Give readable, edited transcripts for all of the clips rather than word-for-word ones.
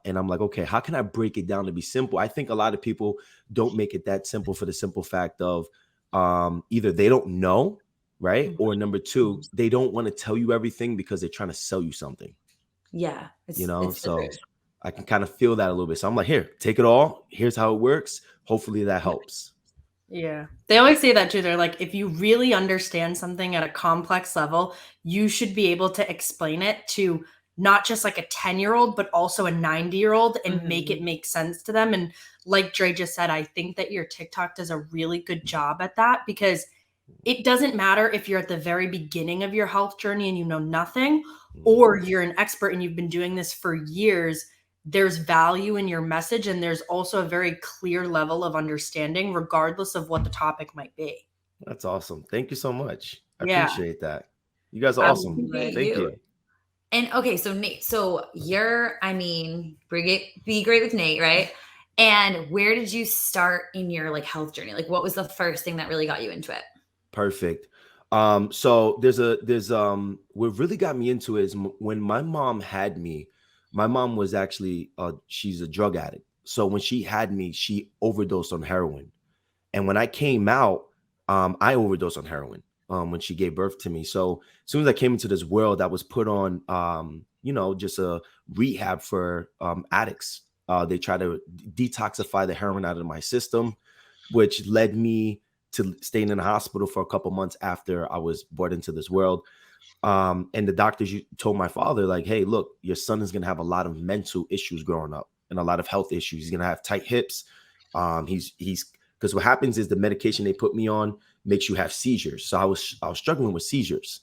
and I'm like, okay, how can I break it down to be simple? I think a lot of people don't make it that simple for the simple fact of either they don't know, right? Mhm. Or number two, they don't want to tell you everything because they're trying to sell you something, Yeah, it's the So truth. I can kind of feel that a little bit. So I'm like, here, take it all. Here's how it works. Hopefully that helps. Yeah. They always say that too. They're like, if you really understand something at a complex level, you should be able to explain it to not just like a 10-year-old, but also a 90-year-old and make it make sense to them. And like Dre just said, I think that your TikTok does a really good job at that, because it doesn't matter if you're at the very beginning of your health journey and you know nothing, or you're an expert and you've been doing this for years. There's value in your message, and there's also a very clear level of understanding regardless of what the topic might be. That's awesome. Thank you so much. I Yeah. appreciate that. You guys are awesome. Appreciate Thank you. you. And okay, so Nate, so be great with Nate, right? And where did you start in your like health journey? Like, what was the first thing that really got you into it? Perfect. So there's what really got me into it is when my mom had me. My mom was actually she's a drug addict. So when she had me, she overdosed on heroin. And when I came out, I overdosed on heroin when she gave birth to me. So as soon as I came into this world, I was put on, just a rehab for addicts. They try to detoxify the heroin out of my system, which led me to staying in the hospital for a couple months after I was brought into this world. And the doctors told my father, like, hey, look, your son is going to have a lot of mental issues growing up and a lot of health issues. He's going to have tight hips. He's because what happens is the medication they put me on makes you have seizures. So I was struggling with seizures.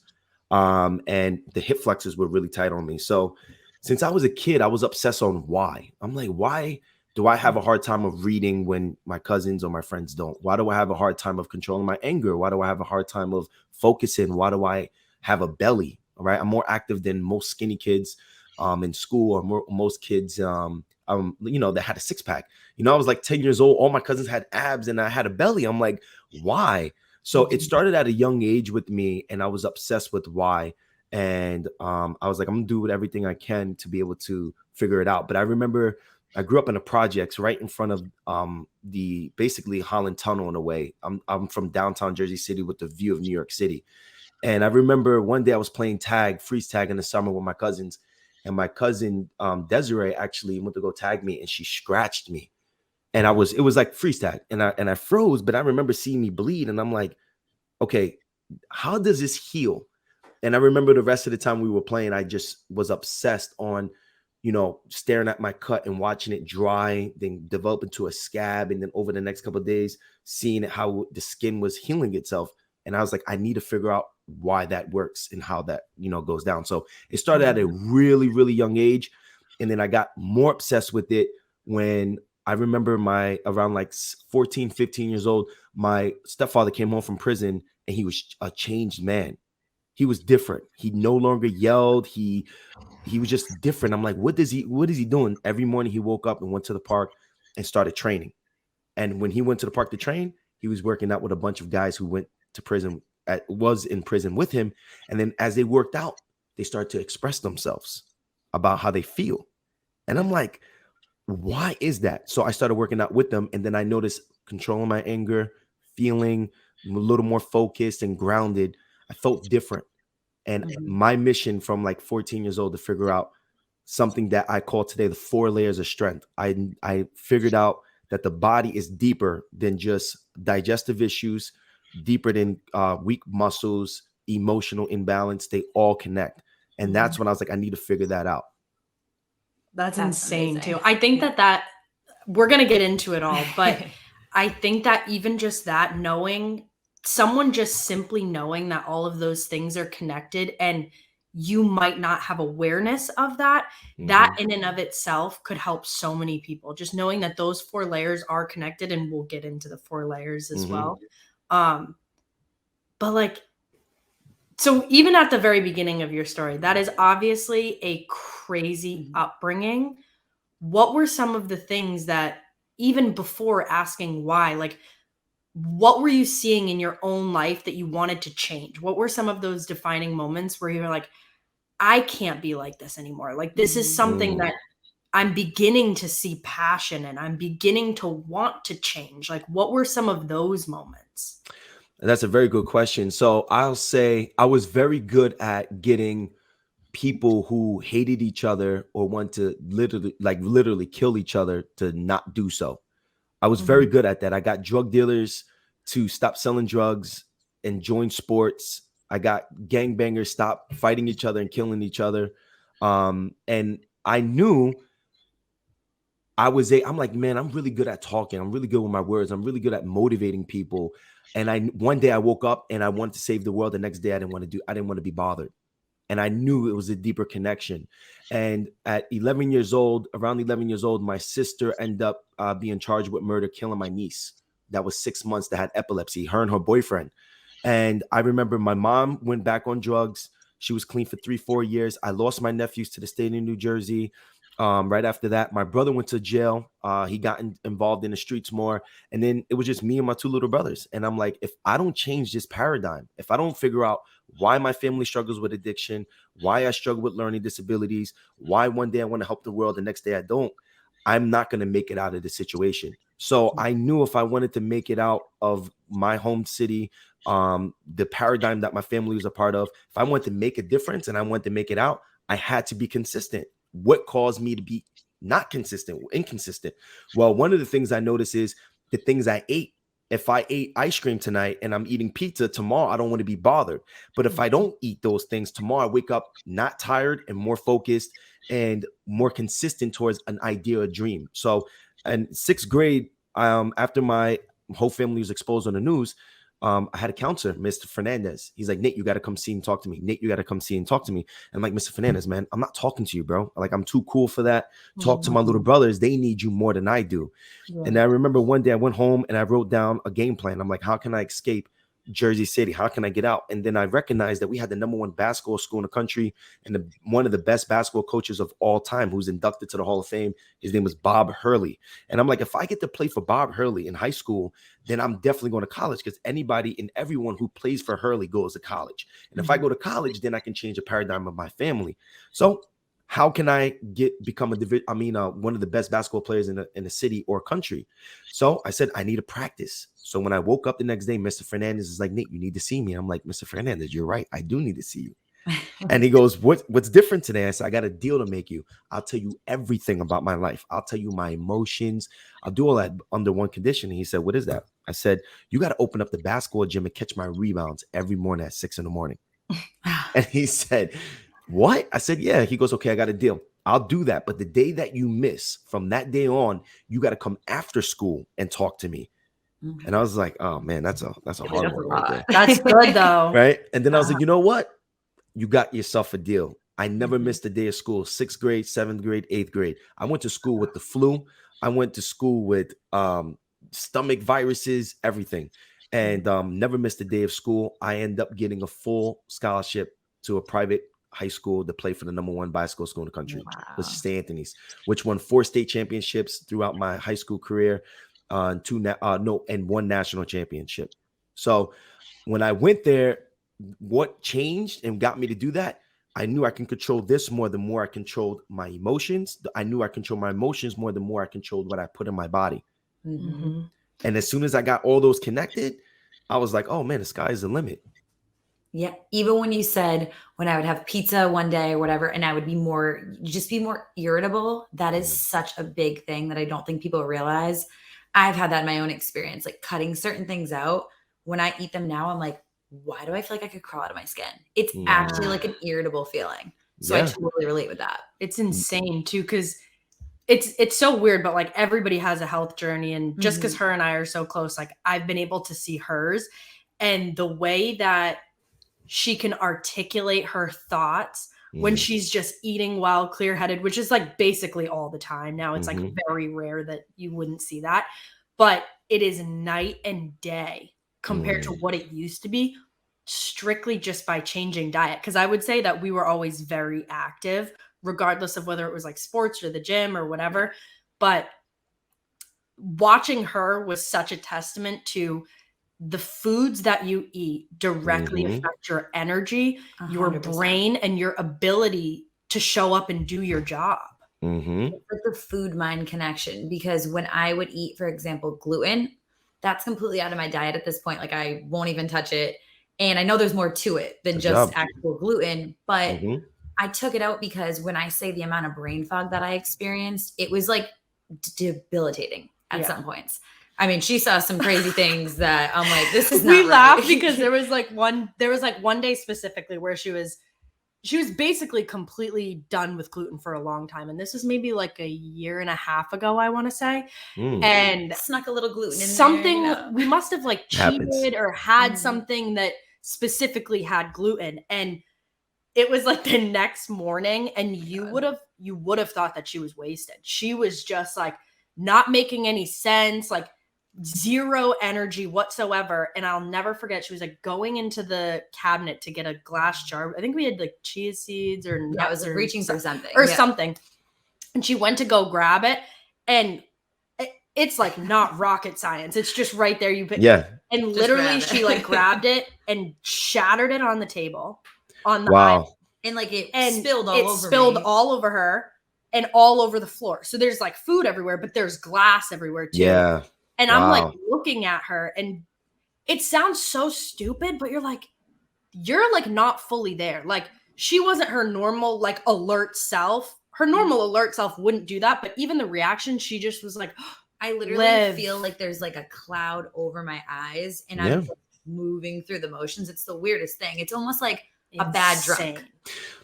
And the hip flexors were really tight on me. So since I was a kid, I was obsessed on why. I'm like, why do I have a hard time of reading when my cousins or my friends don't? Why do I have a hard time of controlling my anger? Why do I have a hard time of focusing? Why do I have a belly? All right. I'm more active than most skinny kids in school, or most kids that had a six pack. I was like 10 years old. All my cousins had abs and I had a belly. I'm like, why? So it started at a young age with me, and I was obsessed with why. And I was like, I'm gonna do everything I can to be able to figure it out. But I remember I grew up in the projects right in front of the basically Holland Tunnel in a way. I'm from downtown Jersey City with the view of New York City. And I remember one day I was playing tag, freeze tag in the summer with my cousins. And my cousin Desiree actually went to go tag me, and she scratched me. And it was like freeze tag, and I froze, but I remember seeing me bleed, and I'm like, okay, how does this heal? And I remember the rest of the time we were playing, I just was obsessed on, staring at my cut and watching it dry, then develop into a scab, and then over the next couple of days, seeing how the skin was healing itself. And I was like, I need to figure out why that works and how that goes down. So it started at a really, really young age, and then I got more obsessed with it when I remember around like 14, 15 years old, my stepfather came home from prison, and he was a changed man. He was different. He no longer yelled. He was just different. I'm like, what is he doing? Every morning he woke up and went to the park and started training. And when he went to the park to train, he was working out with a bunch of guys who went to prison, was in prison with him. And then as they worked out, they started to express themselves about how they feel. And I'm like, why is that? So I started working out with them, and then I noticed controlling my anger, feeling a little more focused and grounded. I felt different. And my mission from like 14 years old to figure out something that I call today the 4 layers of strength. I figured out that the body is deeper than just digestive issues, deeper than weak muscles, emotional imbalance. They all connect. And that's when I was like, I need to figure that out. That's insane amazing. too. I think that we're going to get into it all, but I think that even just that, someone just simply knowing that all of those things are connected, and you might not have awareness of that, that in and of itself could help so many people. Just knowing that those 4 layers are connected, and we'll get into the 4 layers as well. But like, so even at the very beginning of your story, that is obviously a crazy upbringing. What were some of the things that, even before asking why, like, what were you seeing in your own life that you wanted to change? What were some of those defining moments where you were like, I can't be like this anymore? Like, this is something that I'm beginning to see passion and I'm beginning to want to change? Like, what were some of those moments? That's a very good question. So I'll say I was very good at getting people who hated each other or want to literally kill each other to not do so. I was very good at that. I got drug dealers to stop selling drugs and join sports. I got gangbangers stop fighting each other and killing each other. And I knew I'm like, man, I'm really good at talking. I'm really good with my words. I'm really good at motivating people. And one day I woke up and I wanted to save the world. The next day I didn't want to be bothered. And I knew it was a deeper connection. And at around 11 years old, my sister ended up being charged with murder, killing my niece. That was 6 months, that had epilepsy, her and her boyfriend. And I remember my mom went back on drugs. She was clean for 3-4 years. I lost my nephews to the state of New Jersey. Right after that, my brother went to jail. He got involved in the streets more. And then it was just me and my two little brothers. And I'm like, if I don't change this paradigm, if I don't figure out why my family struggles with addiction, why I struggle with learning disabilities, why one day I want to help the world, the next day I don't, I'm not going to make it out of the situation. So I knew if I wanted to make it out of my home city, the paradigm that my family was a part of, if I wanted to make a difference and I wanted to make it out, I had to be consistent. What caused me to be not consistent, inconsistent? Well, one of the things I notice is the things I ate. If I ate ice cream tonight and I'm eating pizza tomorrow, I don't want to be bothered. But if I don't eat those things tomorrow, I wake up not tired and more focused and more consistent towards an idea or dream. So in 6th grade, after my whole family was exposed on the news, I had a counselor, Mr. Fernandez. He's like, Nate, you got to come see and talk to me. Nate, you got to come see and talk to me. And I'm like, Mr. Fernandez, man, I'm not talking to you, bro. Like, I'm too cool for that. Talk to my little brothers. They need you more than I do. Yeah. And I remember one day I went home and I wrote down a game plan. I'm like, how can I escape Jersey City? How can I get out? And then I recognized that we had the #1 basketball school in the country and one of the best basketball coaches of all time who's inducted to the Hall of Fame. His name was Bob Hurley. And I'm like, if I get to play for Bob Hurley in high school, then I'm definitely going to college, because anybody and everyone who plays for Hurley goes to college. And if I go to college, then I can change the paradigm of my family. So how can I become one of the best basketball players in the city or country? So I said, I need to practice. So when I woke up the next day, Mr. Fernandez is like, Nate, you need to see me. I'm like, Mr. Fernandez, you're right. I do need to see you. And he goes, what's different today? I said, I got a deal to make you. I'll tell you everything about my life. I'll tell you my emotions. I'll do all that under one condition. And he said, what is that? I said, you got to open up the basketball gym and catch my rebounds every morning at 6 a.m. And he said, what? I said, yeah. He goes, okay, I got a deal. I'll do that. But the day that you miss, from that day on, you got to come after school and talk to me. And I was like, oh man, that's a hard one right there. That's good though. Right. And then I was like, you know what? You got yourself a deal. I never missed a day of school. 6th grade, 7th grade, 8th grade. I went to school with the flu. I went to school with stomach viruses, everything. And never missed a day of school. I ended up getting a full scholarship to a private high school to play for the #1 bicycle school in the country, which is St. Anthony's, which won 4 state championships throughout my high school career, and 1 national championship. So when I went there, what changed and got me to do that? I knew I can control this more the more I controlled my emotions. I knew I controlled my emotions more the more I controlled what I put in my body. And as soon as I got all those connected, I was like, oh man, the sky is the limit. Yeah. Even when you said when I would have pizza one day or whatever, and I would be more irritable, that is such a big thing that I don't think people realize. I've had that in my own experience, like cutting certain things out. When I eat them now, I'm like, why do I feel like I could crawl out of my skin? It's actually like an irritable feeling. So I totally relate with that. It's insane too, because it's so weird, but like everybody has a health journey. And just because her and I are so close, like I've been able to see hers, and the way that she can articulate her thoughts when she's just eating well, clear-headed, which is like basically all the time. Now it's like very rare that you wouldn't see that, but it is night and day compared to what it used to be, strictly just by changing diet. Because I would say that we were always very active, regardless of whether it was like sports or the gym or whatever. But watching her was such a testament to the foods that you eat directly affect your energy, 100%. Your brain, and your ability to show up and do your job. Mm-hmm. It's like the food mind connection, because when I would eat, for example, gluten, that's completely out of my diet at this point. Like I won't even touch it. And I know there's more to it than Good just job. actual gluten, but Mm-hmm. I took it out because when I say the amount of brain fog that I experienced, it was like debilitating at some points. I mean, she saw some crazy things that I'm like, this is not We right. laughed because there was like one day specifically where she was basically completely done with gluten for a long time. And this was maybe like a year and a half ago, I want to say. And snuck a little gluten in something there, we must have like Happens. cheated or had something that specifically had gluten. And it was like the next morning, and you would have thought that she was wasted. She was just like not making any sense, like zero energy whatsoever. And I'll never forget, she was like going into the cabinet to get a glass jar. I think we had like chia seeds or nuts, I was like reaching for something or something. And she went to go grab it, and it's like not rocket science. It's just right there. And literally she like grabbed it and shattered it on the table. On the Wow. And like it spilled all over her and all over the floor. So there's like food everywhere, but there's glass everywhere too. Yeah. And I'm like looking at her, and it sounds so stupid, but you're like not fully there. Like she wasn't her normal like alert self. Her normal alert self wouldn't do that, but even the reaction, she just was like, I literally feel like there's like a cloud over my eyes, and I'm moving through the motions. It's the weirdest thing. It's almost like a bad drunk.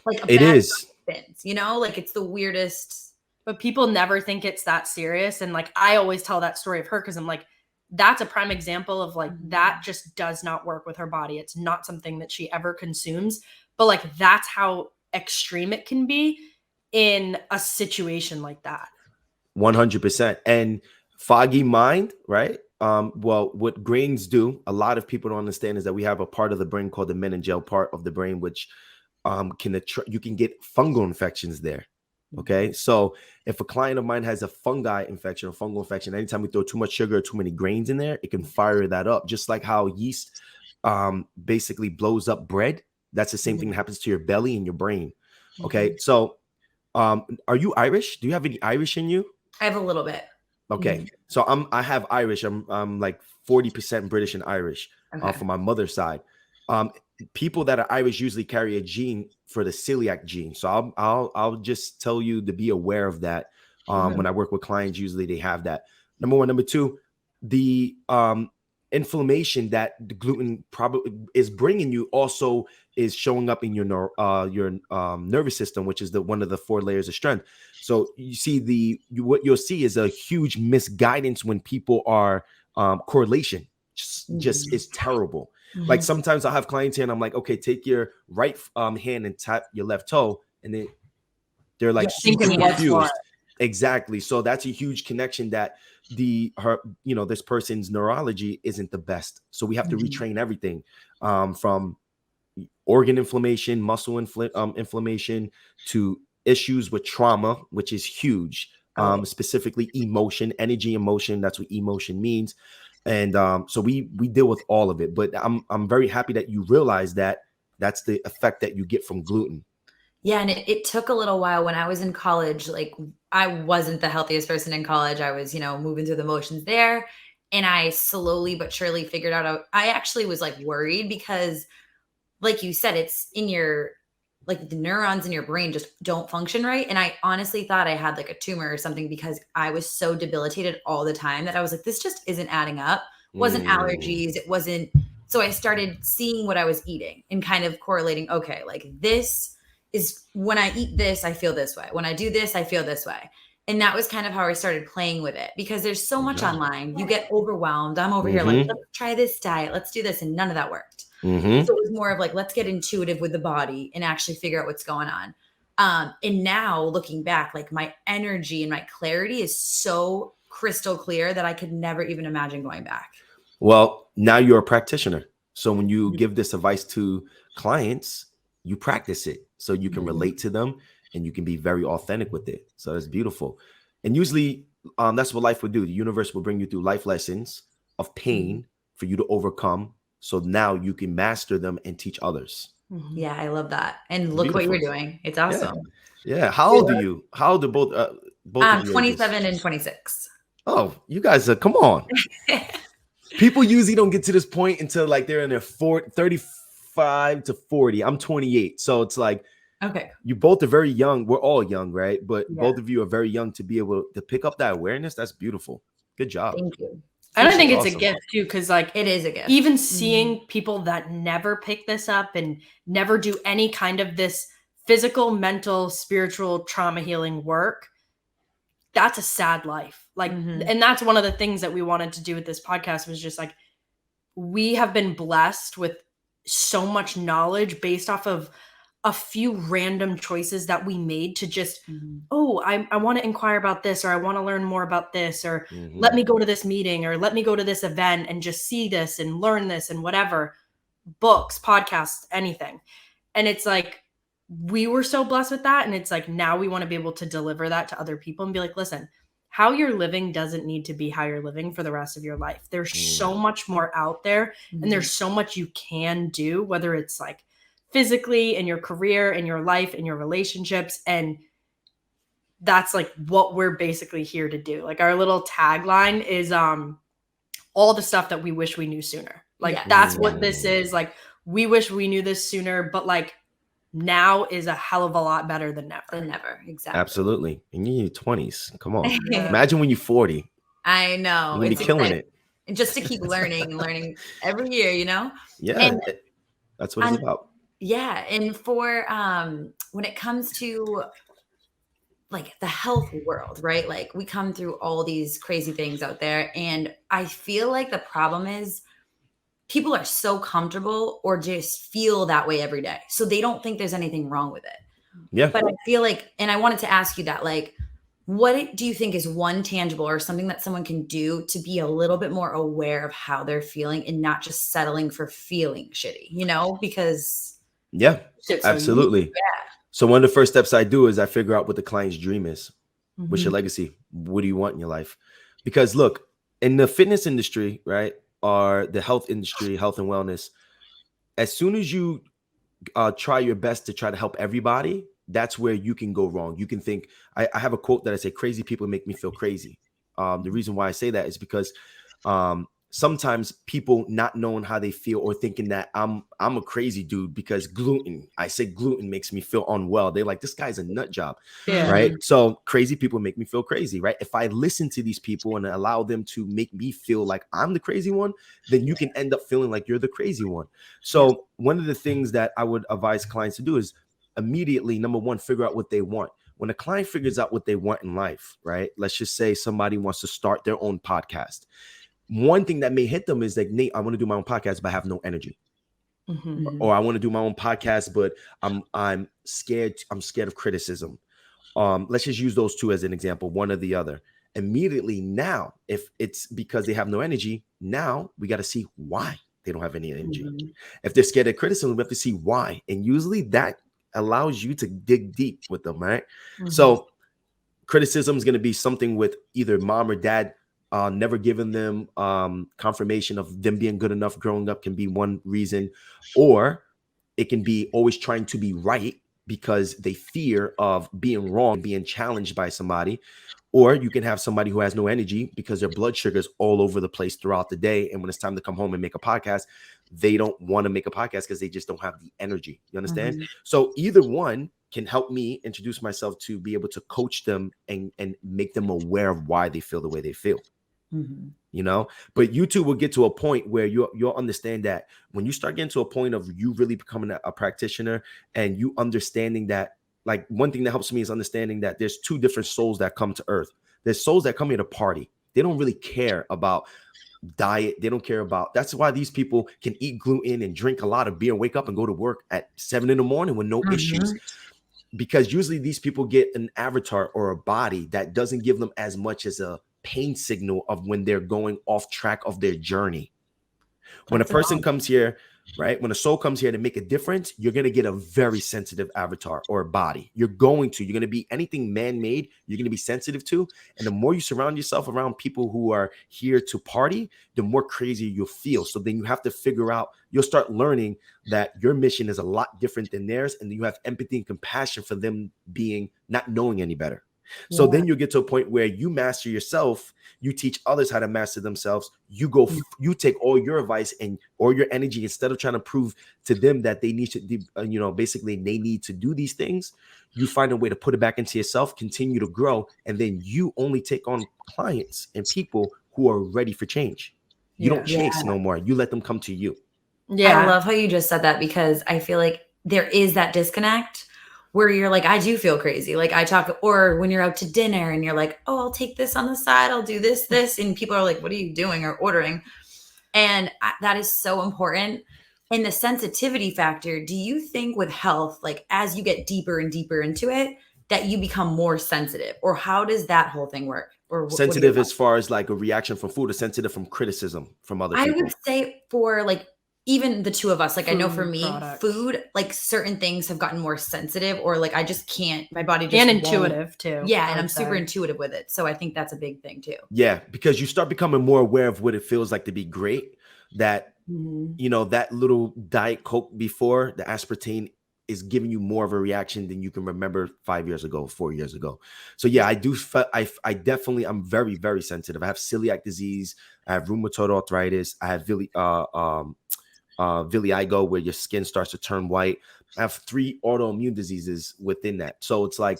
Like it is. Spins, you know, like it's the weirdest. But people never think it's that serious. And like I always tell that story of her because I'm like, that's a prime example of like that just does not work with her body. It's not something that she ever consumes. But like that's how extreme it can be in a situation like that. 100%. And foggy mind, right? Well, what grains do, a lot of people don't understand, is that we have a part of the brain called the meningel part of the brain, which you can get fungal infections there. Okay, so if a client of mine has a fungi infection or fungal infection, anytime we throw too much sugar or too many grains in there, it can fire that up. Just like how yeast basically blows up bread. That's the same thing that happens to your belly and your brain. Okay, so are you Irish? Do you have any Irish in you? I have a little bit. Okay, so I have Irish. I'm like 40% British and Irish from my mother's side. People that are Irish usually carry a gene for the celiac gene. So I'll just tell you to be aware of that. When I work with clients, usually they have that. Number one. Number two, the inflammation that the gluten probably is bringing you also is showing up in your nervous system, which is one of the 4 layers of strength. So you see what you'll see is a huge misguidance when people are correlation just is terrible. Like sometimes I'll have clients here and I'm like, okay, take your right hand and tap your left toe, and then they're like super confused. Exactly. So that's a huge connection that this person's neurology isn't the best. So we have to retrain everything from organ inflammation, muscle inflammation, to issues with trauma, which is huge. Specifically emotion, energy, emotion. That's what emotion means. And so we deal with all of it. But I'm very happy that you realize that that's the effect that you get from gluten. Yeah, and it took a little while. When I was in college, like I wasn't the healthiest person in college. I was, moving through the motions there. And I slowly but surely figured out, I actually was like worried because, like you said, it's in your, like the neurons in your brain just don't function right. And I honestly thought I had like a tumor or something because I was so debilitated all the time that I was like, this just isn't adding up. It wasn't allergies. It wasn't. So I started seeing what I was eating and kind of correlating, okay, like this is when I eat this, I feel this way. When I do this, I feel this way. And that was kind of how I started playing with it, because there's so much online. You get overwhelmed. I'm over here like, let's try this diet. Let's do this. And none of that worked. So it was more of like, let's get intuitive with the body and actually figure out what's going on. And now looking back, like my energy and my clarity is so crystal clear that I could never even imagine going back. Well, now you're a practitioner. So when you give this advice to clients, you practice it so you can relate to them and you can be very authentic with it. So that's beautiful. And usually that's what life will do. The universe will bring you through life lessons of pain for you to overcome. So now you can master them and teach others. Yeah, I love that. And look what you were doing. It's awesome. Yeah. How old are you? How old are both of you? 27 and 26. Oh, you guys are, come on. People usually don't get to this point until like they're in their 35 to 40. I'm 28. So it's like, okay, you both are very young. We're all young, right? But both of you are very young to be able to pick up that awareness. That's beautiful. Good job. Thank you. And I think it's a gift too, because like it is a gift. Even seeing people that never pick this up and never do any kind of this physical, mental, spiritual trauma healing work, that's a sad life. Like, and that's one of the things that we wanted to do with this podcast was just like, we have been blessed with so much knowledge based off of a few random choices that we made to just, I want to inquire about this, or I want to learn more about this, or let me go to this meeting, or let me go to this event and just see this and learn this and whatever, books, podcasts, anything. And it's like, we were so blessed with that. And it's like, now we want to be able to deliver that to other people and be like, listen, how you're living doesn't need to be how you're living for the rest of your life. There's so much more out there, and there's so much you can do, whether it's like physically, in your career, in your life, in your relationships. And that's like what we're basically here to do. Like our little tagline is all the stuff that we wish we knew sooner. Like that's what this is. Like we wish we knew this sooner, but like now is a hell of a lot better than never. Exactly. Absolutely. And you're in your 20s. Come on. Imagine when you're 40. I know. You're gonna be killing it. And just to keep learning and learning every year, you know? Yeah. And that's what it's about. Yeah. And for when it comes to like the health world, right? Like we come through all these crazy things out there. And I feel like the problem is people are so comfortable or just feel that way every day. So they don't think there's anything wrong with it. Yeah. But I feel like, and I wanted to ask you that, like, what do you think is one tangible or something that someone can do to be a little bit more aware of how they're feeling and not just settling for feeling shitty, you know, because absolutely. So one of the first steps I do is I figure out what the client's dream is. What's your legacy? What do you want in your life? Because look, in the fitness industry, right, or the health industry, health and wellness, as soon as you try your best to try to help everybody, that's where you can go wrong. You can think, I have a quote that I say, crazy people make me feel crazy. The reason why I say that is because sometimes people not knowing how they feel or thinking that I'm a crazy dude because gluten makes me feel unwell. They're like, this guy's a nut job, right? So crazy people make me feel crazy, right? If I listen to these people and allow them to make me feel like I'm the crazy one, then you can end up feeling like you're the crazy one. So one of the things that I would advise clients to do is immediately, number one, figure out what they want. When a client figures out what they want in life, right? Let's just say somebody wants to start their own podcast. One thing that may hit them is like, Nate, I want to do my own podcast, but I have no energy. Or I want to do my own podcast, but I'm scared. I'm scared of criticism. Let's just use those two as an example, one or the other. Immediately now, if it's because they have no energy, now we got to see why they don't have any energy. If they're scared of criticism, we have to see why. And usually that allows you to dig deep with them, right? So criticism is going to be something with either mom or dad never giving them confirmation of them being good enough growing up can be one reason, or it can be always trying to be right because they fear of being wrong, being challenged by somebody. Or you can have somebody who has no energy because their blood sugar is all over the place throughout the day. And when it's time to come home and make a podcast, they don't want to make a podcast because they just don't have the energy. You understand? So either one can help me introduce myself to be able to coach them and make them aware of why they feel the way they feel. You know, but you two will get to a point where you'll understand that when you start getting to a point of you really becoming a practitioner and you understanding that, like, one thing that helps me is understanding that there's two different souls that come to earth. There's souls that come here to party. They don't really care about diet. They don't care about, that's why these people can eat gluten and drink a lot of beer and wake up and go to work at 7 a.m. with no issues. Because usually these people get an avatar or a body that doesn't give them as much as a pain signal of when they're going off track of their journey. When a person comes here right? When a soul comes here to make a difference, you're going to get a very sensitive avatar or body. You're going to be anything man-made, you're going to be sensitive to. And the more you surround yourself around people who are here to party, the more crazy you'll feel. So then you have to figure out, you'll start learning that your mission is a lot different than theirs. And you have empathy and compassion for them not knowing any better. So then you'll get to a point where you master yourself, you teach others how to master themselves. You you take all your advice and all your energy, instead of trying to prove to them that they need to, basically they need to do these things. You find a way to put it back into yourself, continue to grow, and then you only take on clients and people who are ready for change. You don't chase no more. You let them come to you. I love how you just said that, because I feel like there is that disconnect where you're like, I do feel crazy. Like I talk, or when you're out to dinner and you're like, oh, I'll take this on the side. I'll do this. And people are like, what are you doing or ordering? And that is so important. And the sensitivity factor, do you think with health, like as you get deeper and deeper into it, that you become more sensitive? Or how does that whole thing work? Or sensitive as far as like a reaction from food, or sensitive from criticism from other people? I would say for like, even the two of us, like food, I know for me, food, like certain things have gotten more sensitive, or like I just can't, my body just and intuitive too. Yeah, and I'm super intuitive with it. So I think that's a big thing too. Yeah, because you start becoming more aware of what it feels like to be great. That that little Diet Coke before, the aspartame, is giving you more of a reaction than you can remember 5 years ago, 4 years ago. So yeah, I definitely, I'm very, very sensitive. I have celiac disease, I have rheumatoid arthritis, I have vitiligo, where your skin starts to turn white. I have 3 autoimmune diseases within that. So it's like,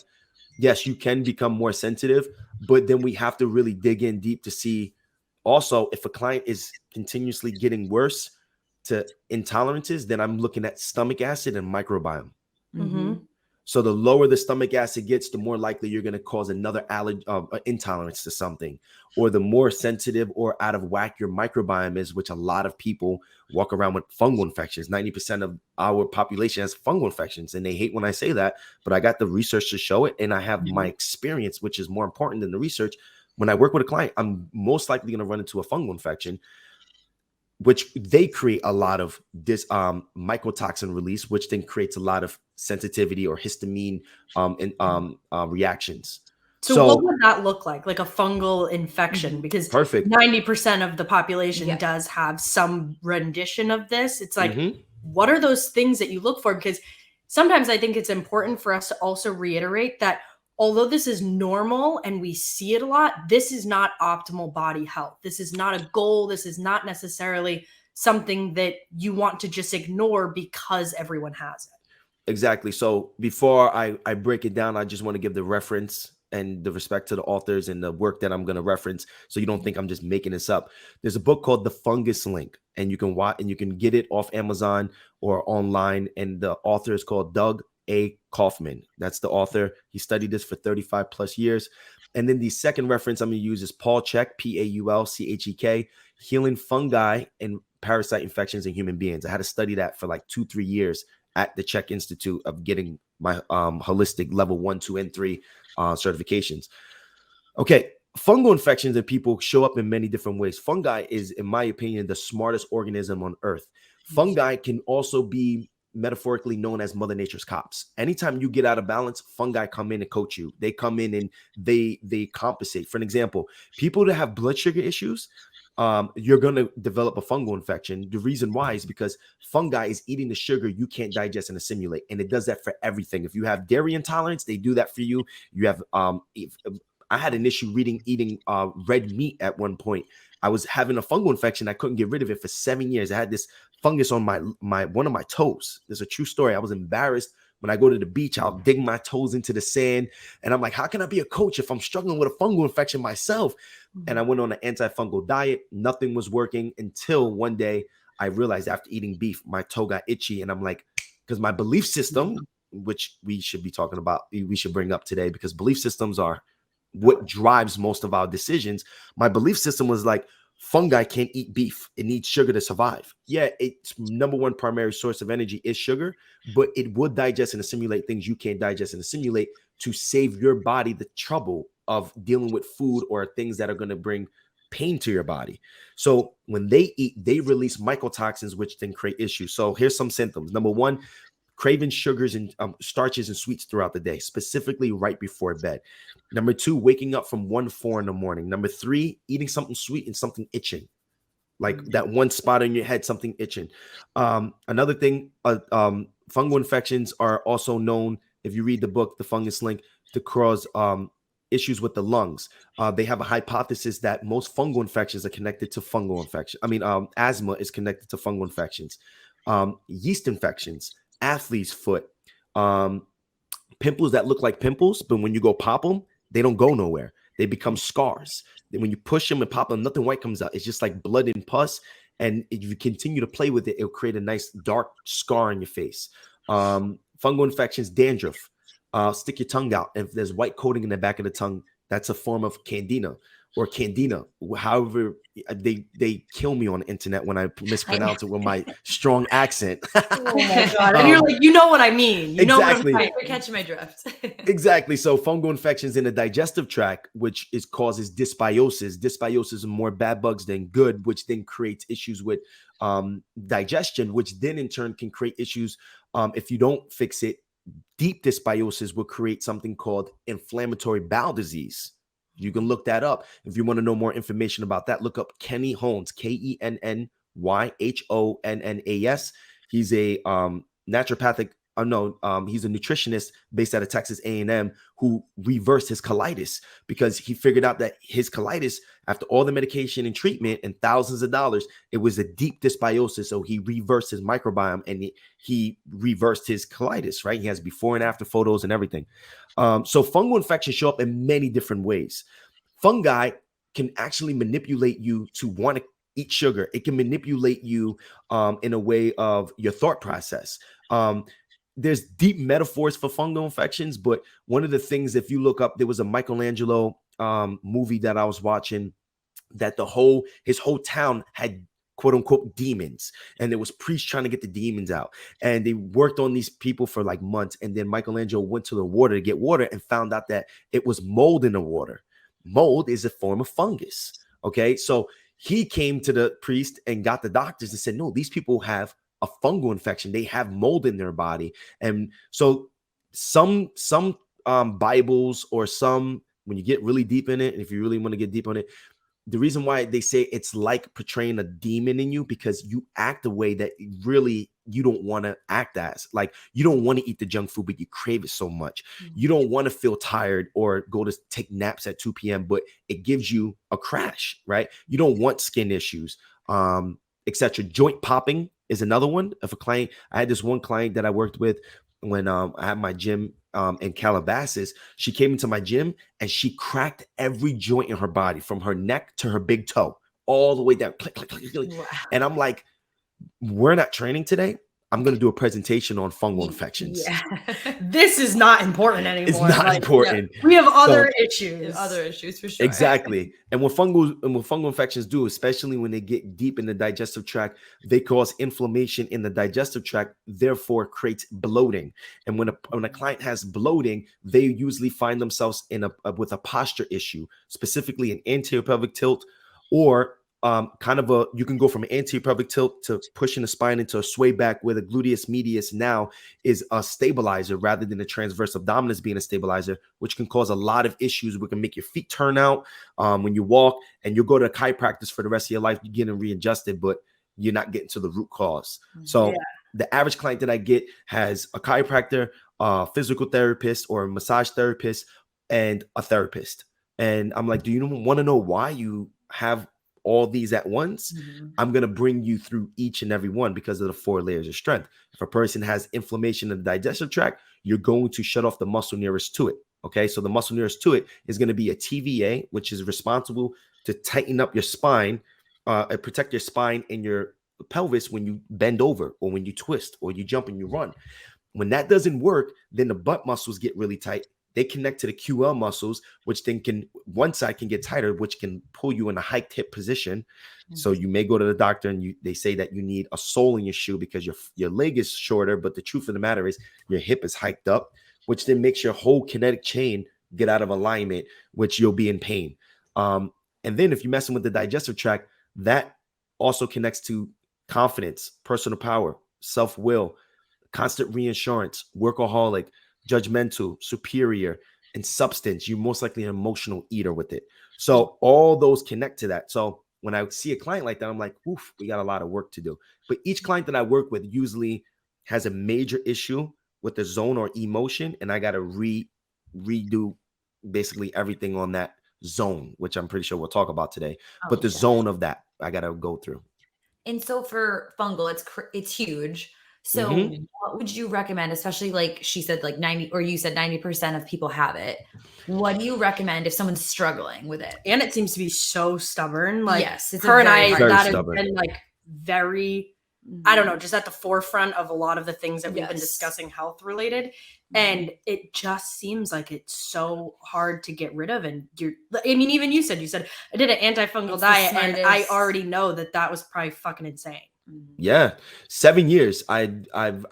yes, you can become more sensitive, but then we have to really dig in deep to see also if a client is continuously getting worse to intolerances, then I'm looking at stomach acid and microbiome. So the lower the stomach acid gets, the more likely you're going to cause another intolerance to something, or the more sensitive or out of whack your microbiome is, which a lot of people walk around with fungal infections. 90% of our population has fungal infections, and they hate when I say that, but I got the research to show it, and I have my experience, which is more important than the research. When I work with a client, I'm most likely going to run into a fungal infection, which they create a lot of this mycotoxin release, which then creates a lot of sensitivity or histamine reactions. So what would that look like a fungal infection? Because 90% of the population does have some rendition of this. It's like, what are those things that you look for? Because sometimes I think it's important for us to also reiterate that although this is normal and we see it a lot, this is not optimal body health. This is not a goal. This is not necessarily something that you want to just ignore because everyone has it. Exactly. So before I break it down, I just want to give the reference and the respect to the authors and the work that I'm going to reference, so you don't think I'm just making this up. There's a book called The Fungus Link, and you can watch, and you can get it off Amazon or online. And the author is called Doug A. Kaufman. That's the author. He studied this for 35 plus years. And then the second reference I'm going to use is Paul Chek, Paulchek, Healing Fungi and Parasite Infections in Human Beings. I had to study that for like 2-3 years at the Chek Institute of getting my holistic level 1, 2, and 3 certifications. Okay. Fungal infections in people show up in many different ways. Fungi is, in my opinion, the smartest organism on earth. Fungi can also be metaphorically known as Mother Nature's cops. Anytime you get out of balance, fungi come in and coach you. They come in and they compensate. For an example, people that have blood sugar issues, you're going to develop a fungal infection. The reason why is because fungi is eating the sugar you can't digest and assimilate. And it does that for everything. If you have dairy intolerance, they do that for you. You have, I had an issue eating red meat at one point. I was having a fungal infection. I couldn't get rid of it for 7 years. I had this fungus on my one of my toes. There's a true story. I was embarrassed. When I go to the beach, I'll dig my toes into the sand. And I'm like, how can I be a coach if I'm struggling with a fungal infection myself? And I went on an antifungal diet. Nothing was working until one day I realized after eating beef, my toe got itchy. And I'm like, because my belief system, which we should be talking about, we should bring up today, because belief systems are what drives most of our decisions. My belief system was like, fungi can't eat beef. It needs sugar to survive. Yeah, its number one primary source of energy is sugar, but it would digest and assimilate things you can't digest and assimilate to save your body the trouble of dealing with food or things that are going to bring pain to your body. So when they eat, they release mycotoxins, which then create issues. So here's some symptoms. Number one, craving sugars and starches and sweets throughout the day, specifically right before bed. Number two, waking up from 1-4 in the morning. Number three, eating something sweet and something itching, like that one spot on your head, something itching. Another thing, fungal infections are also known, if you read the book, The Fungus Link, to cause issues with the lungs. They have a hypothesis that most fungal infections are connected to fungal infection. Asthma is connected to fungal infections. Yeast infections, athlete's foot, pimples that look like pimples, but when you go pop them, they don't go nowhere. They become scars. Then when you push them and pop them, nothing white comes out. It's just like blood and pus. And if you continue to play with it, it'll create a nice dark scar on your face. Fungal infections, dandruff. Stick your tongue out. If there's white coating in the back of the tongue, that's a form of candida or candida. However, they kill me on the internet when I mispronounce it with my strong accent. Oh my God. And you're like, you know what I mean. You know what I'm You're catching my drift. Exactly. So fungal infections in the digestive tract, which causes dysbiosis. Dysbiosis are more bad bugs than good, which then creates issues with digestion, which then in turn can create issues if you don't fix it. Deep dysbiosis will create something called inflammatory bowel disease. You can look that up. If you want to know more information about that, look up Kenny Hones, KennyHonnas. He's a naturopathic, he's a nutritionist based out of Texas A&M who reversed his colitis because he figured out that his colitis, after all the medication and treatment and thousands of dollars, it was a deep dysbiosis. So he reversed his microbiome and he reversed his colitis, right? He has before and after photos and everything. So fungal infections show up in many different ways. Fungi can actually manipulate you to want to eat sugar. It can manipulate you in a way of your thought process. There's deep metaphors for fungal infections, but one of the things, if you look up, there was a Michelangelo movie that I was watching that his whole town had quote unquote demons, and there was priests trying to get the demons out, and they worked on these people for like months. And then Michelangelo went to the water to get water and found out that it was mold in the water. Mold is a form of fungus. Okay, so he came to the priest and got the doctors and said, no, these people have a fungal infection. They have mold in their body. And so some Bibles or when you get really deep in it, and if you really want to get deep on it, the reason why they say it's like portraying a demon in you, because you act a way that really you don't want to act as. Like, you don't want to eat the junk food, but you crave it so much. Mm-hmm. You don't want to feel tired or go to take naps at 2 p.m., but it gives you a crash, right? You don't want skin issues, etc. Joint popping is another one. If a client, I had this one client that I worked with when I had my gym in Calabasas. She came into my gym and she cracked every joint in her body from her neck to her big toe, all the way down. Click, click, click, click. Wow. And I'm like, we're not training today. I'm going to do a presentation on fungal infections. Yeah. This is not important anymore. It's not important. Yeah. We have other issues. Other issues for sure. Exactly. And what fungal infections do, especially when they get deep in the digestive tract, they cause inflammation in the digestive tract, therefore creates bloating. And when a client has bloating, they usually find themselves with a posture issue, specifically an anterior pelvic tilt, or you can go from an anterior pelvic tilt to pushing the spine into a sway back, where the gluteus medius now is a stabilizer rather than the transverse abdominis being a stabilizer, which can cause a lot of issues. We can make your feet turn out when you walk, and you'll go to a chiropractor for the rest of your life. You're getting readjusted, but you're not getting to the root cause. So the average client that I get has a chiropractor, a physical therapist or a massage therapist, and a therapist. And I'm like, do you want to know why you have all these at once? Mm-hmm. I'm going to bring you through each and every one because of the 4 layers of strength. If a person has inflammation in the digestive tract, you're going to shut off the muscle nearest to it. Okay. So the muscle nearest to it is going to be a TVA, which is responsible to tighten up your spine, and protect your spine and your pelvis when you bend over or when you twist or you jump and you run. When that doesn't work, then the butt muscles get really tight. They connect to the QL muscles, which then one side can get tighter, which can pull you in a hiked hip position. Mm-hmm. So you may go to the doctor and they say that you need a sole in your shoe because your leg is shorter. But the truth of the matter is your hip is hiked up, which then makes your whole kinetic chain get out of alignment, which you'll be in pain. And then if you're messing with the digestive tract, that also connects to confidence, personal power, self-will, constant reassurance, workaholic, judgmental, superior, and substance. You're most likely an emotional eater with it. So all those connect to that. So when I see a client like that, I'm like, oof, we got a lot of work to do. But each client that I work with usually has a major issue with the zone or emotion, and I got to redo basically everything on that zone, which I'm pretty sure we'll talk about today. But the zone of that I got to go through. And so for fungal, it's huge. So what would you recommend, especially like she said, like 90, or you said 90% of people have it. What do you recommend if someone's struggling with it? And it seems to be so stubborn. Like, yes, it's her and I, very that stubborn. has been like very, I don't know, just at the forefront of a lot of the things that we've been discussing health related. And it just seems like it's so hard to get rid of. And even you said I did an antifungal diet, and I already know that was probably fucking insane. Yeah. 7 years. I